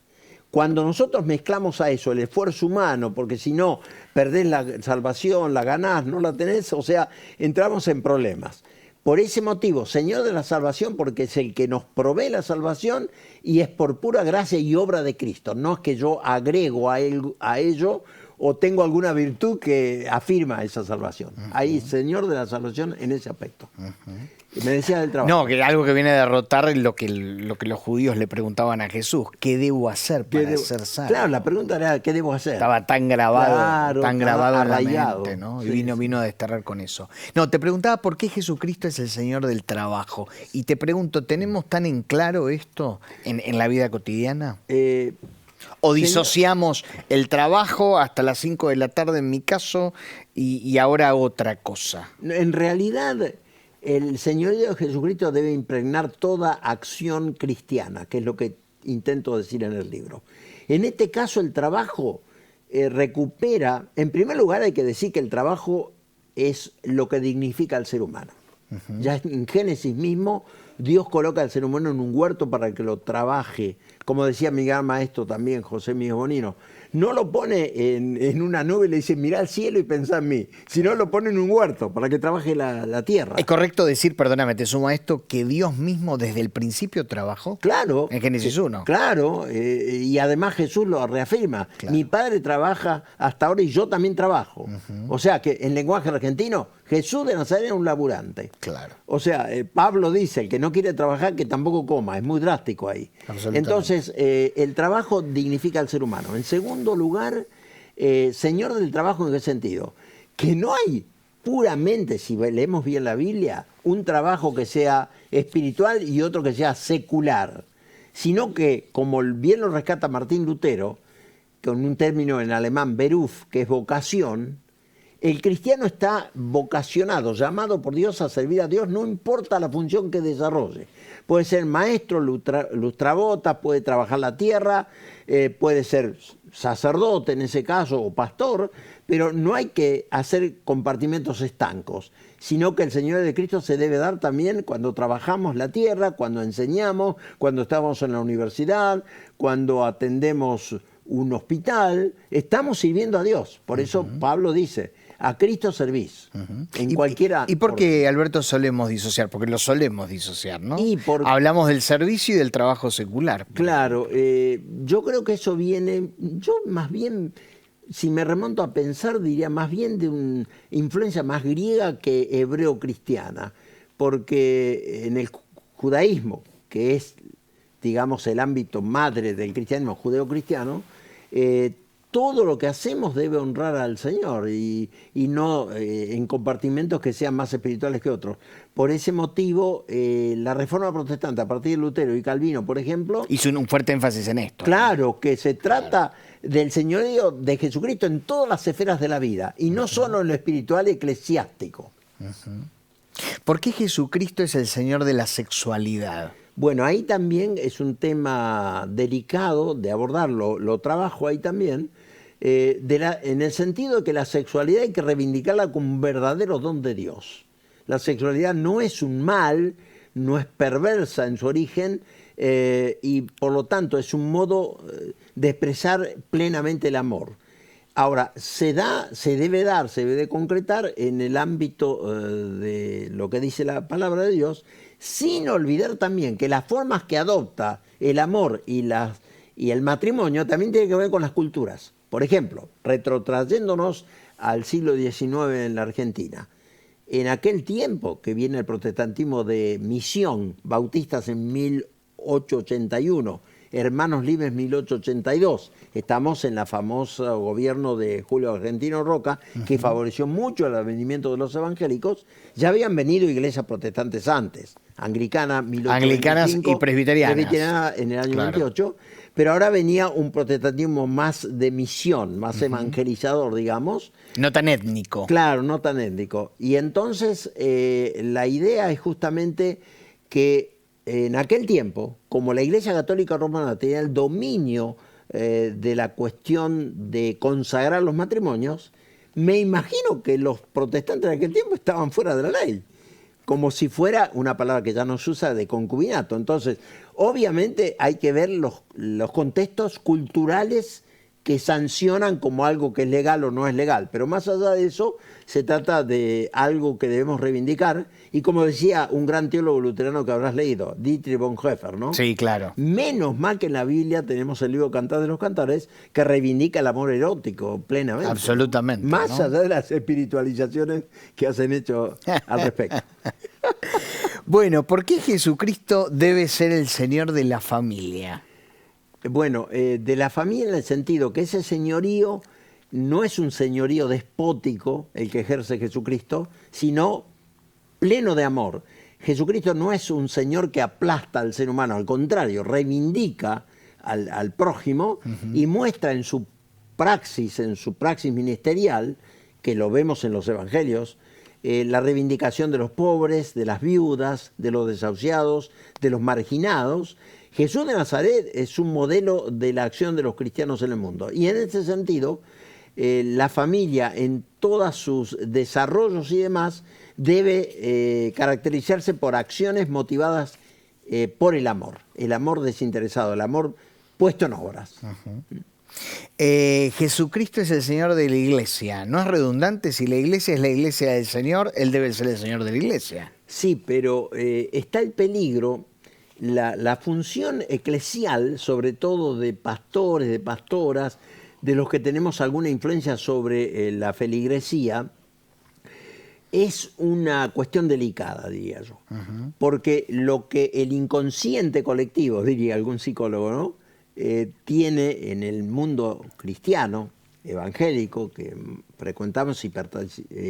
Cuando nosotros mezclamos a eso el esfuerzo humano, porque si no, perdés la salvación, la ganás, no la tenés, o sea, entramos en problemas. Por ese motivo, Señor de la salvación, porque es el que nos provee la salvación y es por pura gracia y obra de Cristo. No es que yo agrego a ello o tengo alguna virtud que afirma esa salvación. Ahí, Señor de la salvación en ese aspecto. Me decía del trabajo. No, que algo que viene a derrotar lo que los judíos le preguntaban a Jesús. ¿Qué debo hacer para ser salvo? Claro, la pregunta era, ¿qué debo hacer? Estaba tan grabado, Claro, tan grabado en la arraigado. mente, ¿no? Y Sí, vino a desterrar con eso. No, te preguntaba por qué Jesucristo es el Señor del trabajo. Y te pregunto, ¿tenemos tan en claro esto en la vida cotidiana? ¿O disociamos el trabajo hasta las 5 de la tarde en mi caso y ahora otra cosa? En realidad, el señorío de Jesucristo debe impregnar toda acción cristiana, que es lo que intento decir en el libro. En este caso, el trabajo recupera, en primer lugar hay que decir que el trabajo es lo que dignifica al ser humano. Ya en Génesis mismo, Dios coloca al ser humano en un huerto para que lo trabaje. Como decía mi gran maestro también, José Miguel Bonino, no lo pone en una nube y le dice, mirá al cielo y pensá en mí, sino lo pone en un huerto para que trabaje la tierra. ¿Es correcto decir, perdóname, te sumo a esto, que Dios mismo desde el principio trabajó? Claro. En Génesis 1. Claro, y además Jesús lo reafirma. Claro. Mi padre trabaja hasta ahora y yo también trabajo. O sea que en lenguaje argentino, Jesús de Nazaret era un laburante. Claro. O sea, Pablo dice, el que no quiere trabajar, que tampoco coma. Es muy drástico ahí. Entonces, el trabajo dignifica al ser humano. En segundo lugar, Señor del trabajo, ¿en qué sentido? Que no hay puramente, si leemos bien la Biblia, un trabajo que sea espiritual y otro que sea secular, sino que, como bien lo rescata Martín Lutero, con un término en alemán, Beruf, que es vocación, el cristiano está vocacionado, llamado por Dios a servir a Dios, no importa la función que desarrolle. Puede ser maestro, lustrabota, puede trabajar la tierra, puede ser sacerdote en ese caso, o pastor, pero no hay que hacer compartimentos estancos, sino que el Señor de Cristo se debe dar también cuando trabajamos la tierra, cuando enseñamos, cuando estamos en la universidad, cuando atendemos un hospital, estamos sirviendo a Dios. Por eso Pablo dice, a Cristo servís, en cualquiera... ¿Y por qué, Alberto, solemos disociar? Porque lo solemos disociar, ¿no? Hablamos del servicio y del trabajo secular. Claro, yo creo que eso viene, yo más bien, si me remonto a pensar, diría más bien de una influencia más griega que hebreo-cristiana, porque en el judaísmo, que es, digamos, el ámbito madre del cristianismo judeo-cristiano, todo lo que hacemos debe honrar al Señor y no en compartimentos que sean más espirituales que otros. Por ese motivo, la Reforma Protestante, a partir de Lutero y Calvino, por ejemplo... hizo un fuerte énfasis en esto. Claro, que se trata del señorío de Jesucristo en todas las esferas de la vida, y no solo en lo espiritual y eclesiástico. ¿Por qué Jesucristo es el Señor de la sexualidad? Bueno, ahí también es un tema delicado de abordarlo, lo trabajo ahí también, en el sentido de que la sexualidad hay que reivindicarla como un verdadero don de Dios. La sexualidad no es un mal, no es perversa en su origen, y por lo tanto es un modo de expresar plenamente el amor. Ahora, se debe concretar en el ámbito de lo que dice la palabra de Dios, sin olvidar también que las formas que adopta el amor y el matrimonio también tienen que ver con las culturas. Por ejemplo, retrotrayéndonos al siglo XIX en la Argentina. En aquel tiempo que viene el protestantismo de misión, bautistas en 1881, Hermanos Libres 1882, estamos en la famosa gobierno de Julio Argentino Roca, que favoreció mucho el advenimiento de los evangélicos. Ya habían venido iglesias protestantes antes, anglicana 1825, anglicanas y presbiterianas. Presbiteriana en el año 28, pero ahora venía un protestantismo más de misión, más evangelizador, digamos. No tan étnico. Claro, no tan étnico. Y entonces la idea es justamente que en aquel tiempo, como la Iglesia Católica Romana tenía el dominio de la cuestión de consagrar los matrimonios, me imagino que los protestantes de aquel tiempo estaban fuera de la ley, como si fuera una palabra que ya no se usa, de concubinato. Entonces, obviamente hay que ver los contextos culturales que sancionan como algo que es legal o no es legal. Pero más allá de eso, se trata de algo que debemos reivindicar. Y como decía un gran teólogo luterano que habrás leído, Dietrich Bonhoeffer, ¿no? Sí, claro. Menos mal que en la Biblia tenemos el libro Cantar de los Cantares, que reivindica el amor erótico plenamente. Absolutamente. Más ¿no? allá de las espiritualizaciones que hacen hecho al respecto. Bueno, ¿por qué Jesucristo debe ser el Señor de la familia? Bueno, de la familia en el sentido que ese señorío no es un señorío despótico el que ejerce Jesucristo, sino pleno de amor. Jesucristo no es un señor que aplasta al ser humano, al contrario, reivindica al prójimo y muestra en su praxis ministerial, que lo vemos en los evangelios, la reivindicación de los pobres, de las viudas, de los desahuciados, de los marginados. Jesús de Nazaret es un modelo de la acción de los cristianos en el mundo. Y en ese sentido, la familia en todos sus desarrollos y demás debe caracterizarse por acciones motivadas por el amor desinteresado, el amor puesto en obras. Jesucristo es el Señor de la Iglesia. ¿No es redundante? Si la Iglesia es la Iglesia del Señor, Él debe ser el Señor de la Iglesia. Sí, pero está el peligro. La función eclesial, sobre todo de pastores, de pastoras, de los que tenemos alguna influencia sobre la feligresía, es una cuestión delicada, diría yo. Porque lo que el inconsciente colectivo, diría algún psicólogo, ¿no? Tiene en el mundo cristiano, evangélico, que frecuentamos y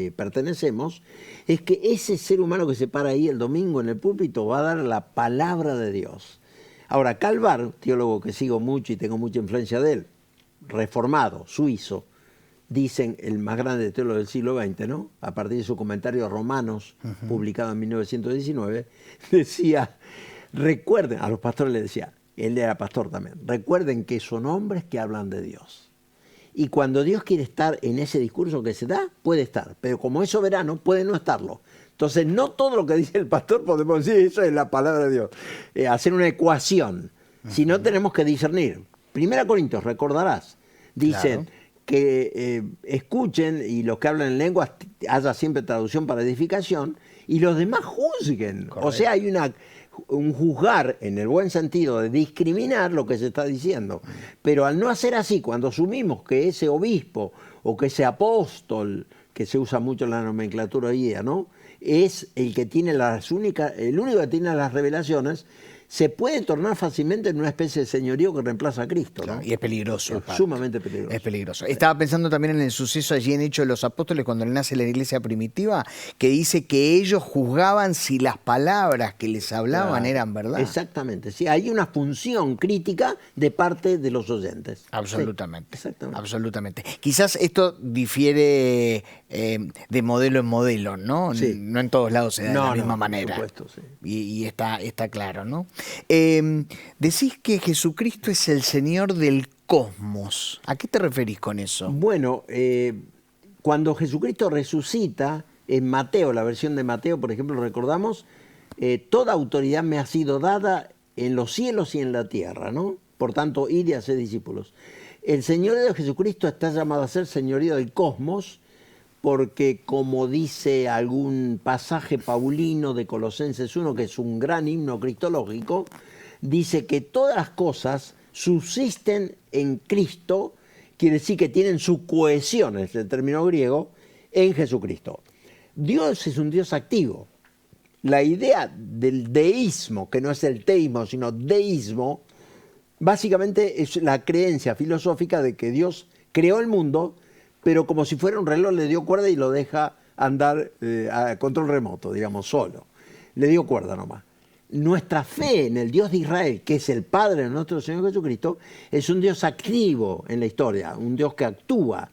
pertenecemos, es que ese ser humano que se para ahí el domingo en el púlpito va a dar la palabra de Dios. Ahora, Calvar, teólogo que sigo mucho y tengo mucha influencia de él, reformado, suizo, dicen el más grande teólogo del siglo XX, ¿no? A partir de su comentario a Romanos, publicado en 1919, decía, recuerden, a los pastores les decía, él era pastor también, recuerden que son hombres que hablan de Dios. Y cuando Dios quiere estar en ese discurso que se da, puede estar. Pero como es soberano, puede no estarlo. Entonces, no todo lo que dice el pastor podemos decir, eso es la palabra de Dios. Hacer una ecuación. Sino tenemos que discernir. 1 Corintios, recordarás, dicen que escuchen y los que hablan en lenguas haya siempre traducción para edificación y los demás juzguen. Correcto. O sea, hay un juzgar en el buen sentido de discriminar lo que se está diciendo. Pero al no hacer así, cuando asumimos que ese obispo o que ese apóstol, que se usa mucho en la nomenclatura hoy día, ¿no? Es el que tiene el único que tiene las revelaciones, se puede tornar fácilmente en una especie de señorío que reemplaza a Cristo, ¿no? Y es peligroso. Es sumamente peligroso. Es peligroso. Estaba pensando también en el suceso allí en Hechos de los Apóstoles, cuando nace la iglesia primitiva, que dice que ellos juzgaban si las palabras que les hablaban eran verdad. Exactamente. Sí, hay una función crítica de parte de los oyentes. Absolutamente. Sí, exactamente. Absolutamente. Quizás esto difiere de modelo en modelo, ¿no? Sí. No en todos lados se da de la misma manera. Por supuesto, sí. Y está claro, ¿no? Decís que Jesucristo es el Señor del cosmos. ¿A qué te referís con eso? Bueno, cuando Jesucristo resucita, en Mateo, la versión de Mateo, por ejemplo, recordamos, toda autoridad me ha sido dada en los cielos y en la tierra, ¿no? Por tanto, id y haced discípulos. El señorío de Jesucristo está llamado a ser señorío del cosmos, porque como dice algún pasaje paulino de Colosenses 1, que es un gran himno cristológico, dice que todas las cosas subsisten en Cristo quiere decir que tienen su cohesión, es el término griego, en Jesucristo. Dios es un Dios activo. La idea del deísmo, que no es el teísmo, sino deísmo, básicamente es la creencia filosófica de que Dios creó el mundo, pero como si fuera un reloj le dio cuerda y lo deja andar a control remoto, digamos, solo. Le dio cuerda nomás. Nuestra fe en el Dios de Israel, que es el Padre de nuestro Señor Jesucristo, es un Dios activo en la historia, un Dios que actúa.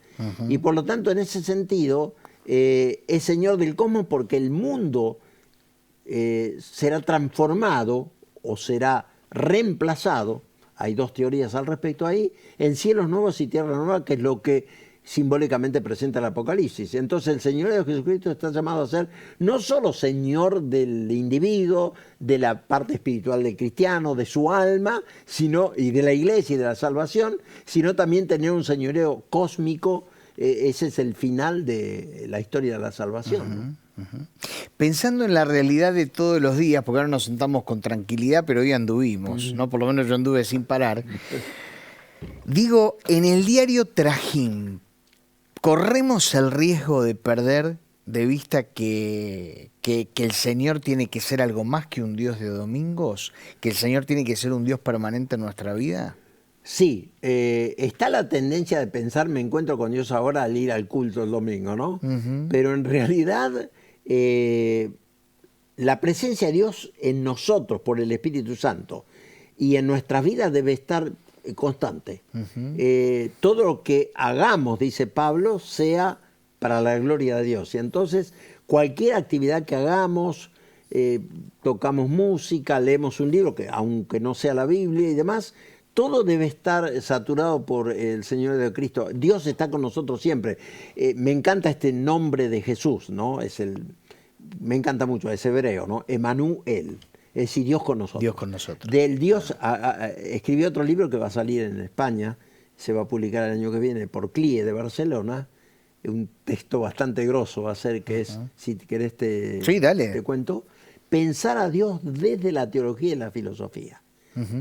Y por lo tanto, en ese sentido, es Señor del cosmos porque el mundo será transformado o será reemplazado, hay dos teorías al respecto ahí, en cielos nuevos y tierra nueva, que es lo que simbólicamente presenta el Apocalipsis. Entonces el señorío de Jesucristo está llamado a ser no solo Señor del individuo, de la parte espiritual del cristiano, de su alma, sino, y de la iglesia y de la salvación, sino también tener un señorío cósmico. Ese es el final de la historia de la salvación. Pensando en la realidad de todos los días, porque ahora nos sentamos con tranquilidad, pero hoy anduvimos, ¿no? Por lo menos yo anduve sin parar. Digo, en el diario trajín, ¿corremos el riesgo de perder de vista que el Señor tiene que ser algo más que un Dios de domingos? ¿Que el Señor tiene que ser un Dios permanente en nuestra vida? Sí, está la tendencia de pensar, me encuentro con Dios ahora al ir al culto el domingo, ¿no? Pero en realidad la presencia de Dios en nosotros por el Espíritu Santo y en nuestras vidas debe estar constante. Todo lo que hagamos, dice Pablo, sea para la gloria de Dios. Y entonces cualquier actividad que hagamos, tocamos música, leemos un libro, que aunque no sea la Biblia y demás, todo debe estar saturado por el Señor de Cristo. Dios está con nosotros siempre. Me encanta este nombre de Jesús, ¿no? Me encanta mucho, es hebreo, ¿no? Emanuel. Es decir, Dios con nosotros. Dios con nosotros. Del Dios, escribió otro libro que va a salir en España, se va a publicar el año que viene por CLIE de Barcelona. Un texto bastante grosso va a ser, que es, si querés sí, dale. te cuento, pensar a Dios desde la teología y la filosofía.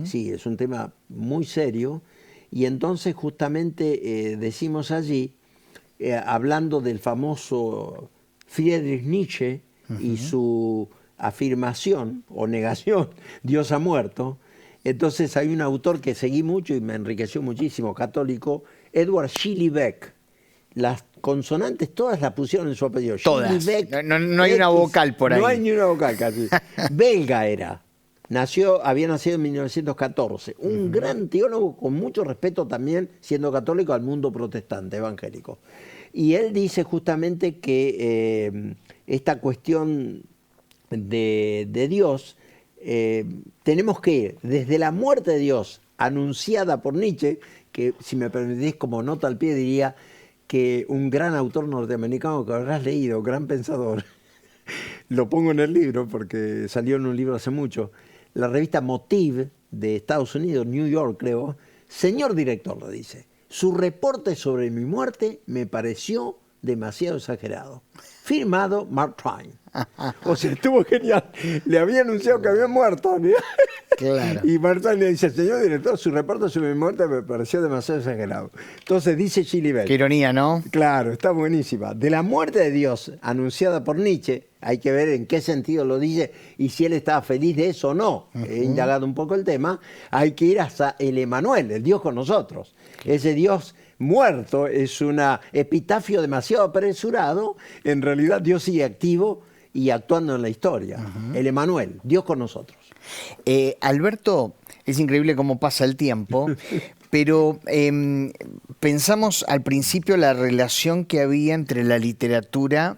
Sí, es un tema muy serio y entonces justamente decimos allí, hablando del famoso Friedrich Nietzsche y su afirmación o negación, Dios ha muerto. Entonces hay un autor que seguí mucho y me enriqueció muchísimo, católico, Edward Schillebeeck. Las consonantes todas las pusieron en su apellido. Todas. No hay una vocal por ahí. No hay ni una vocal casi. Belga era. Había nacido en 1914, un gran teólogo con mucho respeto también, siendo católico, al mundo protestante, evangélico. Y él dice justamente que esta cuestión de Dios, tenemos que ir desde la muerte de Dios, anunciada por Nietzsche, que si me permitís como nota al pie diría que un gran autor norteamericano que habrás leído, gran pensador, lo pongo en el libro porque salió en un libro hace mucho, la revista Motive de Estados Unidos, New York creo, señor director, lo dice, su reporte sobre mi muerte me pareció demasiado exagerado. Firmado Mark Twain. O sea, estuvo genial. Le había anunciado que había muerto. ¿no? Claro. Y Mark Twain le dice, señor director, su reporte sobre mi muerte me pareció demasiado exagerado. Entonces dice Schillebeeck. Qué ironía, ¿no? Claro, está buenísima. De la muerte de Dios anunciada por Nietzsche, hay que ver en qué sentido lo dice y si él estaba feliz de eso o no. He indagado un poco el tema. Hay que ir hasta el Emanuel, el Dios con nosotros. Ese Dios muerto es un epitafio demasiado apresurado. En realidad Dios sigue activo y actuando en la historia. El Emanuel, Dios con nosotros. Alberto, es increíble cómo pasa el tiempo, pero pensamos al principio la relación que había entre la literatura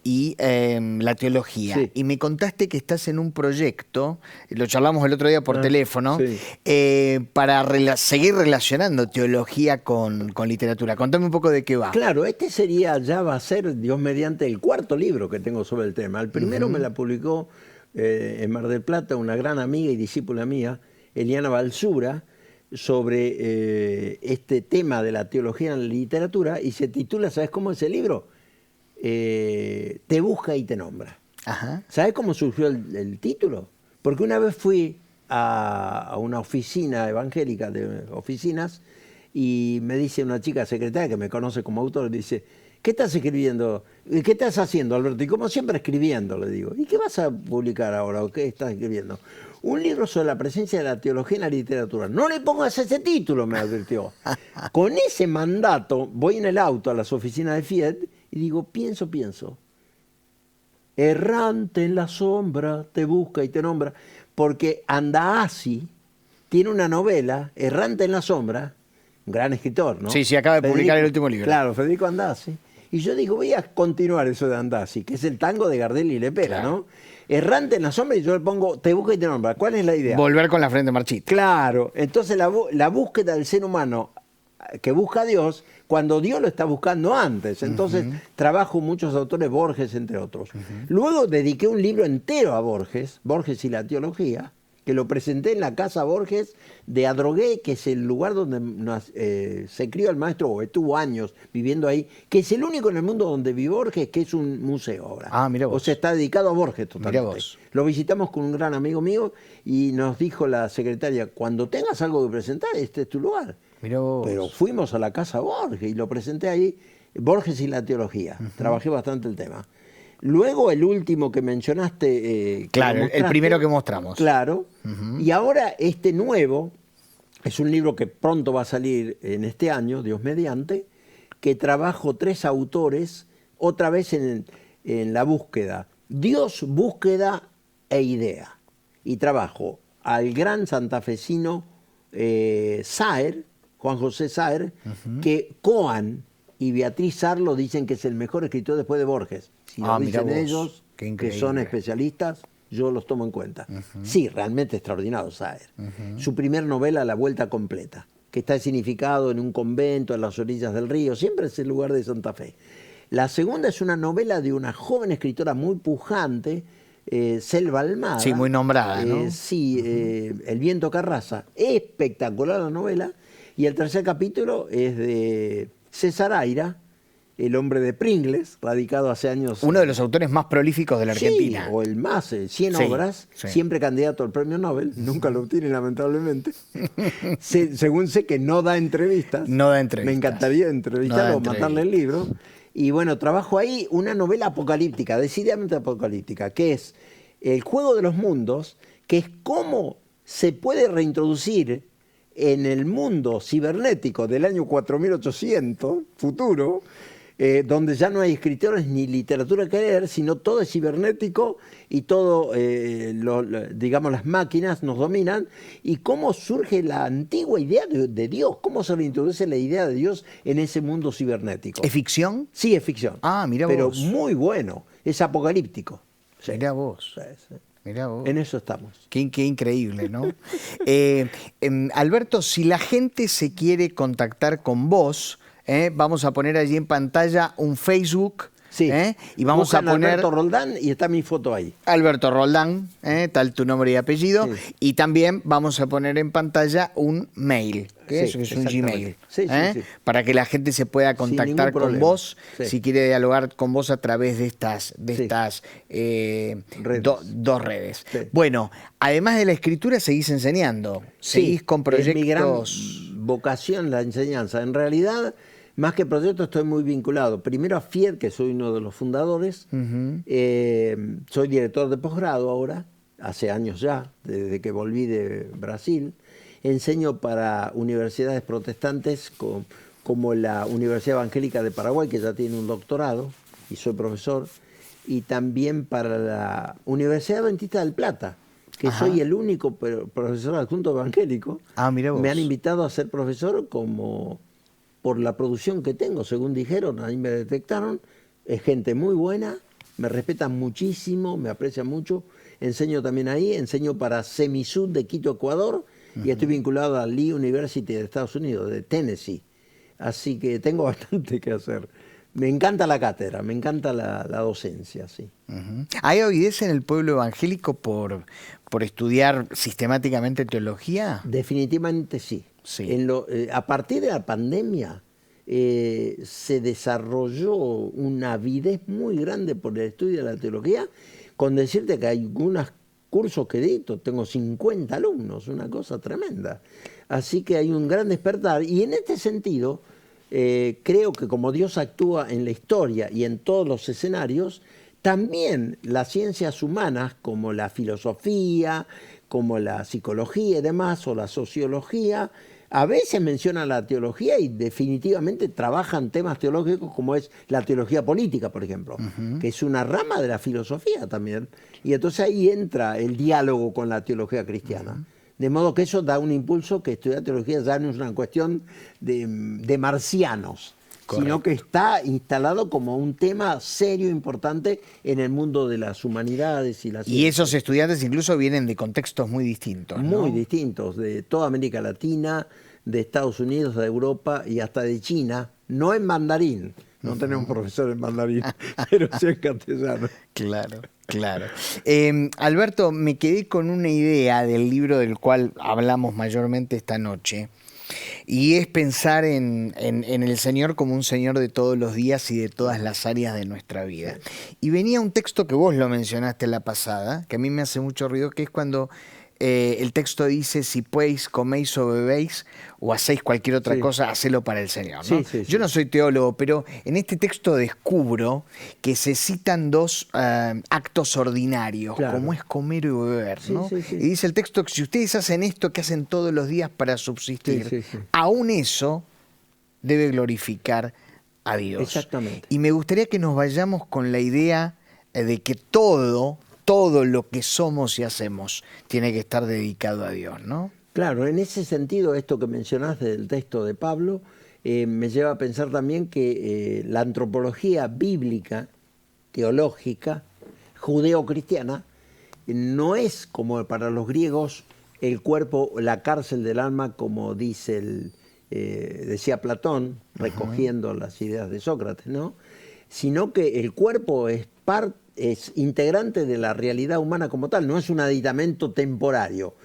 y la teología. Sí. Y me contaste que estás en un proyecto, lo charlamos el otro día por teléfono, sí. Para seguir relacionando teología con literatura. Contame un poco de qué va. Claro, va a ser, Dios mediante, el cuarto libro que tengo sobre el tema. El primero me la publicó en Mar del Plata una gran amiga y discípula mía, Eliana Balsura, sobre este tema de la teología en la literatura, y se titula, ¿sabes cómo es el libro? Te busca y te nombra. Ajá. ¿Sabes cómo surgió el título? Porque una vez fui a una oficina evangélica de oficinas y me dice una chica secretaria que me conoce como autor, dice, ¿qué estás escribiendo? ¿Qué estás haciendo, Alberto? Y como siempre escribiendo, le digo. ¿Y qué vas a publicar ahora o qué estás escribiendo? Un libro sobre la presencia de la teología en la literatura. No le pongas ese título, me advirtió. Con ese mandato voy en el auto a las oficinas de Fiat y digo, pienso. Errante en la sombra, te busca y te nombra. Porque Andasi tiene una novela, Errante en la sombra, un gran escritor, ¿no? Sí, acaba de publicar el último libro. Claro, Federico Andasi. Y yo digo, voy a continuar eso de Andasi, que es el tango de Gardel y Lepera, claro. ¿no? Errante en la sombra y yo le pongo, te busca y te nombra. ¿Cuál es la idea? Volver con la frente marchita. Claro, entonces la búsqueda del ser humano que busca a Dios, cuando Dios lo está buscando antes. Entonces trabajo muchos autores, Borges entre otros. Luego dediqué un libro entero a Borges, Borges y la teología, que lo presenté en la Casa Borges de Adrogué, que es el lugar donde se crió el maestro, o estuvo años viviendo ahí, que es el único en el mundo donde vive Borges, que es un museo ahora. Ah, mira vos. O sea, está dedicado a Borges totalmente. Mirá vos. Lo visitamos con un gran amigo mío y nos dijo la secretaria, cuando tengas algo que presentar, este es tu lugar. Mirá vos. Pero fuimos a la Casa Borges y lo presenté ahí, Borges y la teología. Trabajé bastante el tema. Luego el último que mencionaste... claro, el primero que mostramos. Claro. Y ahora este nuevo, es un libro que pronto va a salir en este año, Dios mediante, que trabajo 3 autores, otra vez en la búsqueda. Dios, búsqueda e idea. Y trabajo al gran santafesino Saer, Juan José Saer, que Coan y Beatriz Sarlo dicen que es el mejor escritor después de Borges. Si lo dicen ellos, que son especialistas, yo los tomo en cuenta. Sí, realmente extraordinario Saer. Su primer novela, La Vuelta Completa, que está significado en un convento a las orillas del río, siempre es el lugar de Santa Fe. La segunda es una novela de una joven escritora muy pujante, Selva Almada. Sí, muy nombrada, ¿no? Sí, El viento que arrasa. Espectacular la novela. Y el tercer capítulo es de César Aira, el hombre de Pringles, radicado hace años. Uno de los autores más prolíficos de la Argentina. Sí, o el más, 100 obras, siempre candidato al premio Nobel, nunca lo obtiene lamentablemente. Según sé que no da entrevistas. No da entrevistas. Me encantaría entrevistarlo o matarle el libro. Y bueno, trabajo ahí una novela apocalíptica, decididamente apocalíptica, que es El juego de los mundos, que es cómo se puede reintroducir en el mundo cibernético del año 4800, futuro, donde ya no hay escritores ni literatura que leer, sino todo es cibernético y todo, digamos, las máquinas nos dominan, y cómo surge la antigua idea de Dios, cómo se reintroduce la idea de Dios en ese mundo cibernético. ¿Es ficción? Sí, es ficción. Ah, mira pero vos. muy bueno, es apocalíptico. Sí. Mirá vos. Sí, sí. Mirá vos. En eso estamos. Qué increíble, ¿no? Alberto, si la gente se quiere contactar con vos, vamos a poner allí en pantalla un Facebook. Sí. Y vamos Buscan a poner Alberto Roldán y está mi foto ahí. Alberto Roldán, tal tu nombre y apellido. Sí. Y también vamos a poner en pantalla un mail, que Sí, es un exactamente. Gmail. Sí, sí. Para que la gente se pueda Sin contactar ningún con problema. vos, Sí. si quiere dialogar con vos a través de estas Redes. dos redes. Sí. Bueno, además de la escritura, seguís enseñando. Seguís con proyectos. Es mi gran vocación la enseñanza. En realidad, más que proyectos, estoy muy vinculado. Primero a FIED, que soy uno de los fundadores. Soy director de posgrado ahora, hace años ya, desde que volví de Brasil. Enseño para universidades protestantes como la Universidad Evangélica de Paraguay, que ya tiene un doctorado, y soy profesor. Y también para la Universidad Adventista del Plata, que soy el único profesor adjunto evangélico. Ah, mira vos. Me han invitado a ser profesor por la producción que tengo, según dijeron, ahí me detectaron. Es gente muy buena, me respetan muchísimo, me aprecian mucho. Enseño también ahí, enseño para Semisud de Quito, Ecuador, y estoy vinculado a Lee University de Estados Unidos, de Tennessee. Así que tengo bastante que hacer. Me encanta la cátedra, me encanta la docencia, sí. ¿Hay avidez en el pueblo evangélico por estudiar sistemáticamente teología? Definitivamente sí. Sí. A partir de la pandemia se desarrolló una avidez muy grande por el estudio de la teología, con decirte que hay algunas cursos que dicto, tengo 50 alumnos, una cosa tremenda. Así que hay un gran despertar y en este sentido creo que como Dios actúa en la historia y en todos los escenarios, también las ciencias humanas como la filosofía, como la psicología y demás, o la sociología, a veces mencionan la teología y definitivamente trabajan temas teológicos como es la teología política, por ejemplo, que es una rama de la filosofía también. Y entonces ahí entra el diálogo con la teología cristiana. De modo que eso da un impulso que estudiar teología ya no es una cuestión de marcianos, sino que está instalado como un tema serio, importante en el mundo de las humanidades y las ciencias. Y esos estudiantes incluso vienen de contextos muy distintos, ¿no? Muy distintos, de toda América Latina, de Estados Unidos, de Europa y hasta de China, no en mandarín. No tenemos profesor en mandarín, pero sí en castellano. Claro, claro. Alberto, me quedé con una idea del libro del cual hablamos mayormente esta noche, y es pensar en el Señor como un Señor de todos los días y de todas las áreas de nuestra vida. Y venía un texto que vos lo mencionaste la pasada, que a mí me hace mucho ruido, que es cuando el texto dice: si pues coméis o bebéis o hacéis cualquier otra cosa, hacelo para el Señor, ¿no? Yo no soy teólogo, pero en este texto descubro que se citan dos actos ordinarios, como es comer y beber, ¿no? Y dice el texto que si ustedes hacen esto que hacen todos los días para subsistir, aún eso debe glorificar a Dios. Exactamente. Y me gustaría que nos vayamos con la idea de que todo lo que somos y hacemos tiene que estar dedicado a Dios, ¿no? Claro, en ese sentido, esto que mencionaste del texto de Pablo, me lleva a pensar también que la antropología bíblica, teológica, judeo-cristiana, no es como para los griegos el cuerpo, la cárcel del alma, como decía Platón, recogiendo las ideas de Sócrates, ¿no? Sino que el cuerpo es integrante de la realidad humana como tal, no es un aditamento temporario.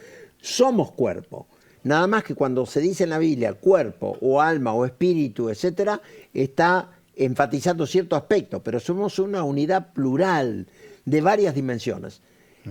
Somos cuerpo. Nada más que cuando se dice en la Biblia cuerpo o alma o espíritu, etcétera, está enfatizando cierto aspecto, pero somos una unidad plural de varias dimensiones.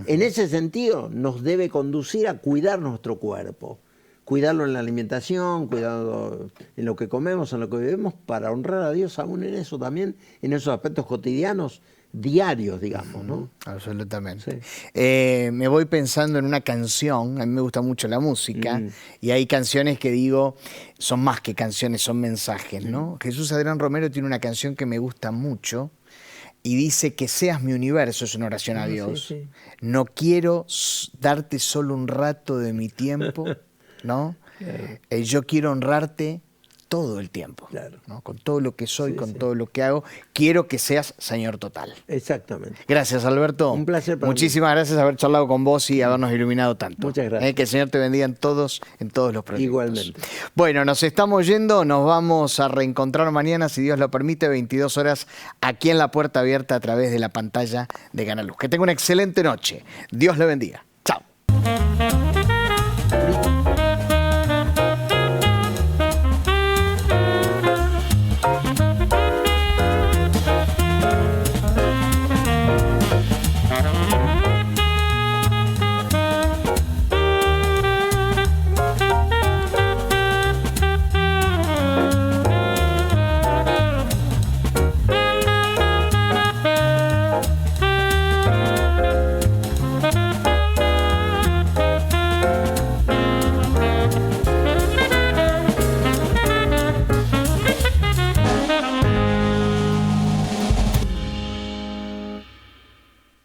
En ese sentido, nos debe conducir a cuidar nuestro cuerpo, cuidarlo en la alimentación, cuidarlo en lo que comemos, en lo que bebemos, para honrar a Dios aún en eso también, en esos aspectos cotidianos, diarios, digamos, ¿no? Absolutamente. Me voy pensando en una canción, a mí me gusta mucho la música, y hay canciones que digo, son más que canciones, son mensajes, ¿no? Jesús Adrián Romero tiene una canción que me gusta mucho, y dice: que seas mi universo, es una oración a Dios. No quiero darte solo un rato de mi tiempo, ¿no? Yo quiero honrarte todo el tiempo, ¿no? Con todo lo que soy, con todo lo que hago, quiero que seas Señor total. Exactamente. Gracias, Alberto. Un placer para Muchísimas gracias por haber charlado con vos y habernos iluminado tanto. Muchas gracias. Que el Señor te bendiga en todos los proyectos. Igualmente. Bueno, nos estamos yendo, nos vamos a reencontrar mañana, si Dios lo permite, 22 horas, aquí en La Puerta Abierta a través de la pantalla de Canal Luz. Que tenga una excelente noche. Dios le bendiga. Chao.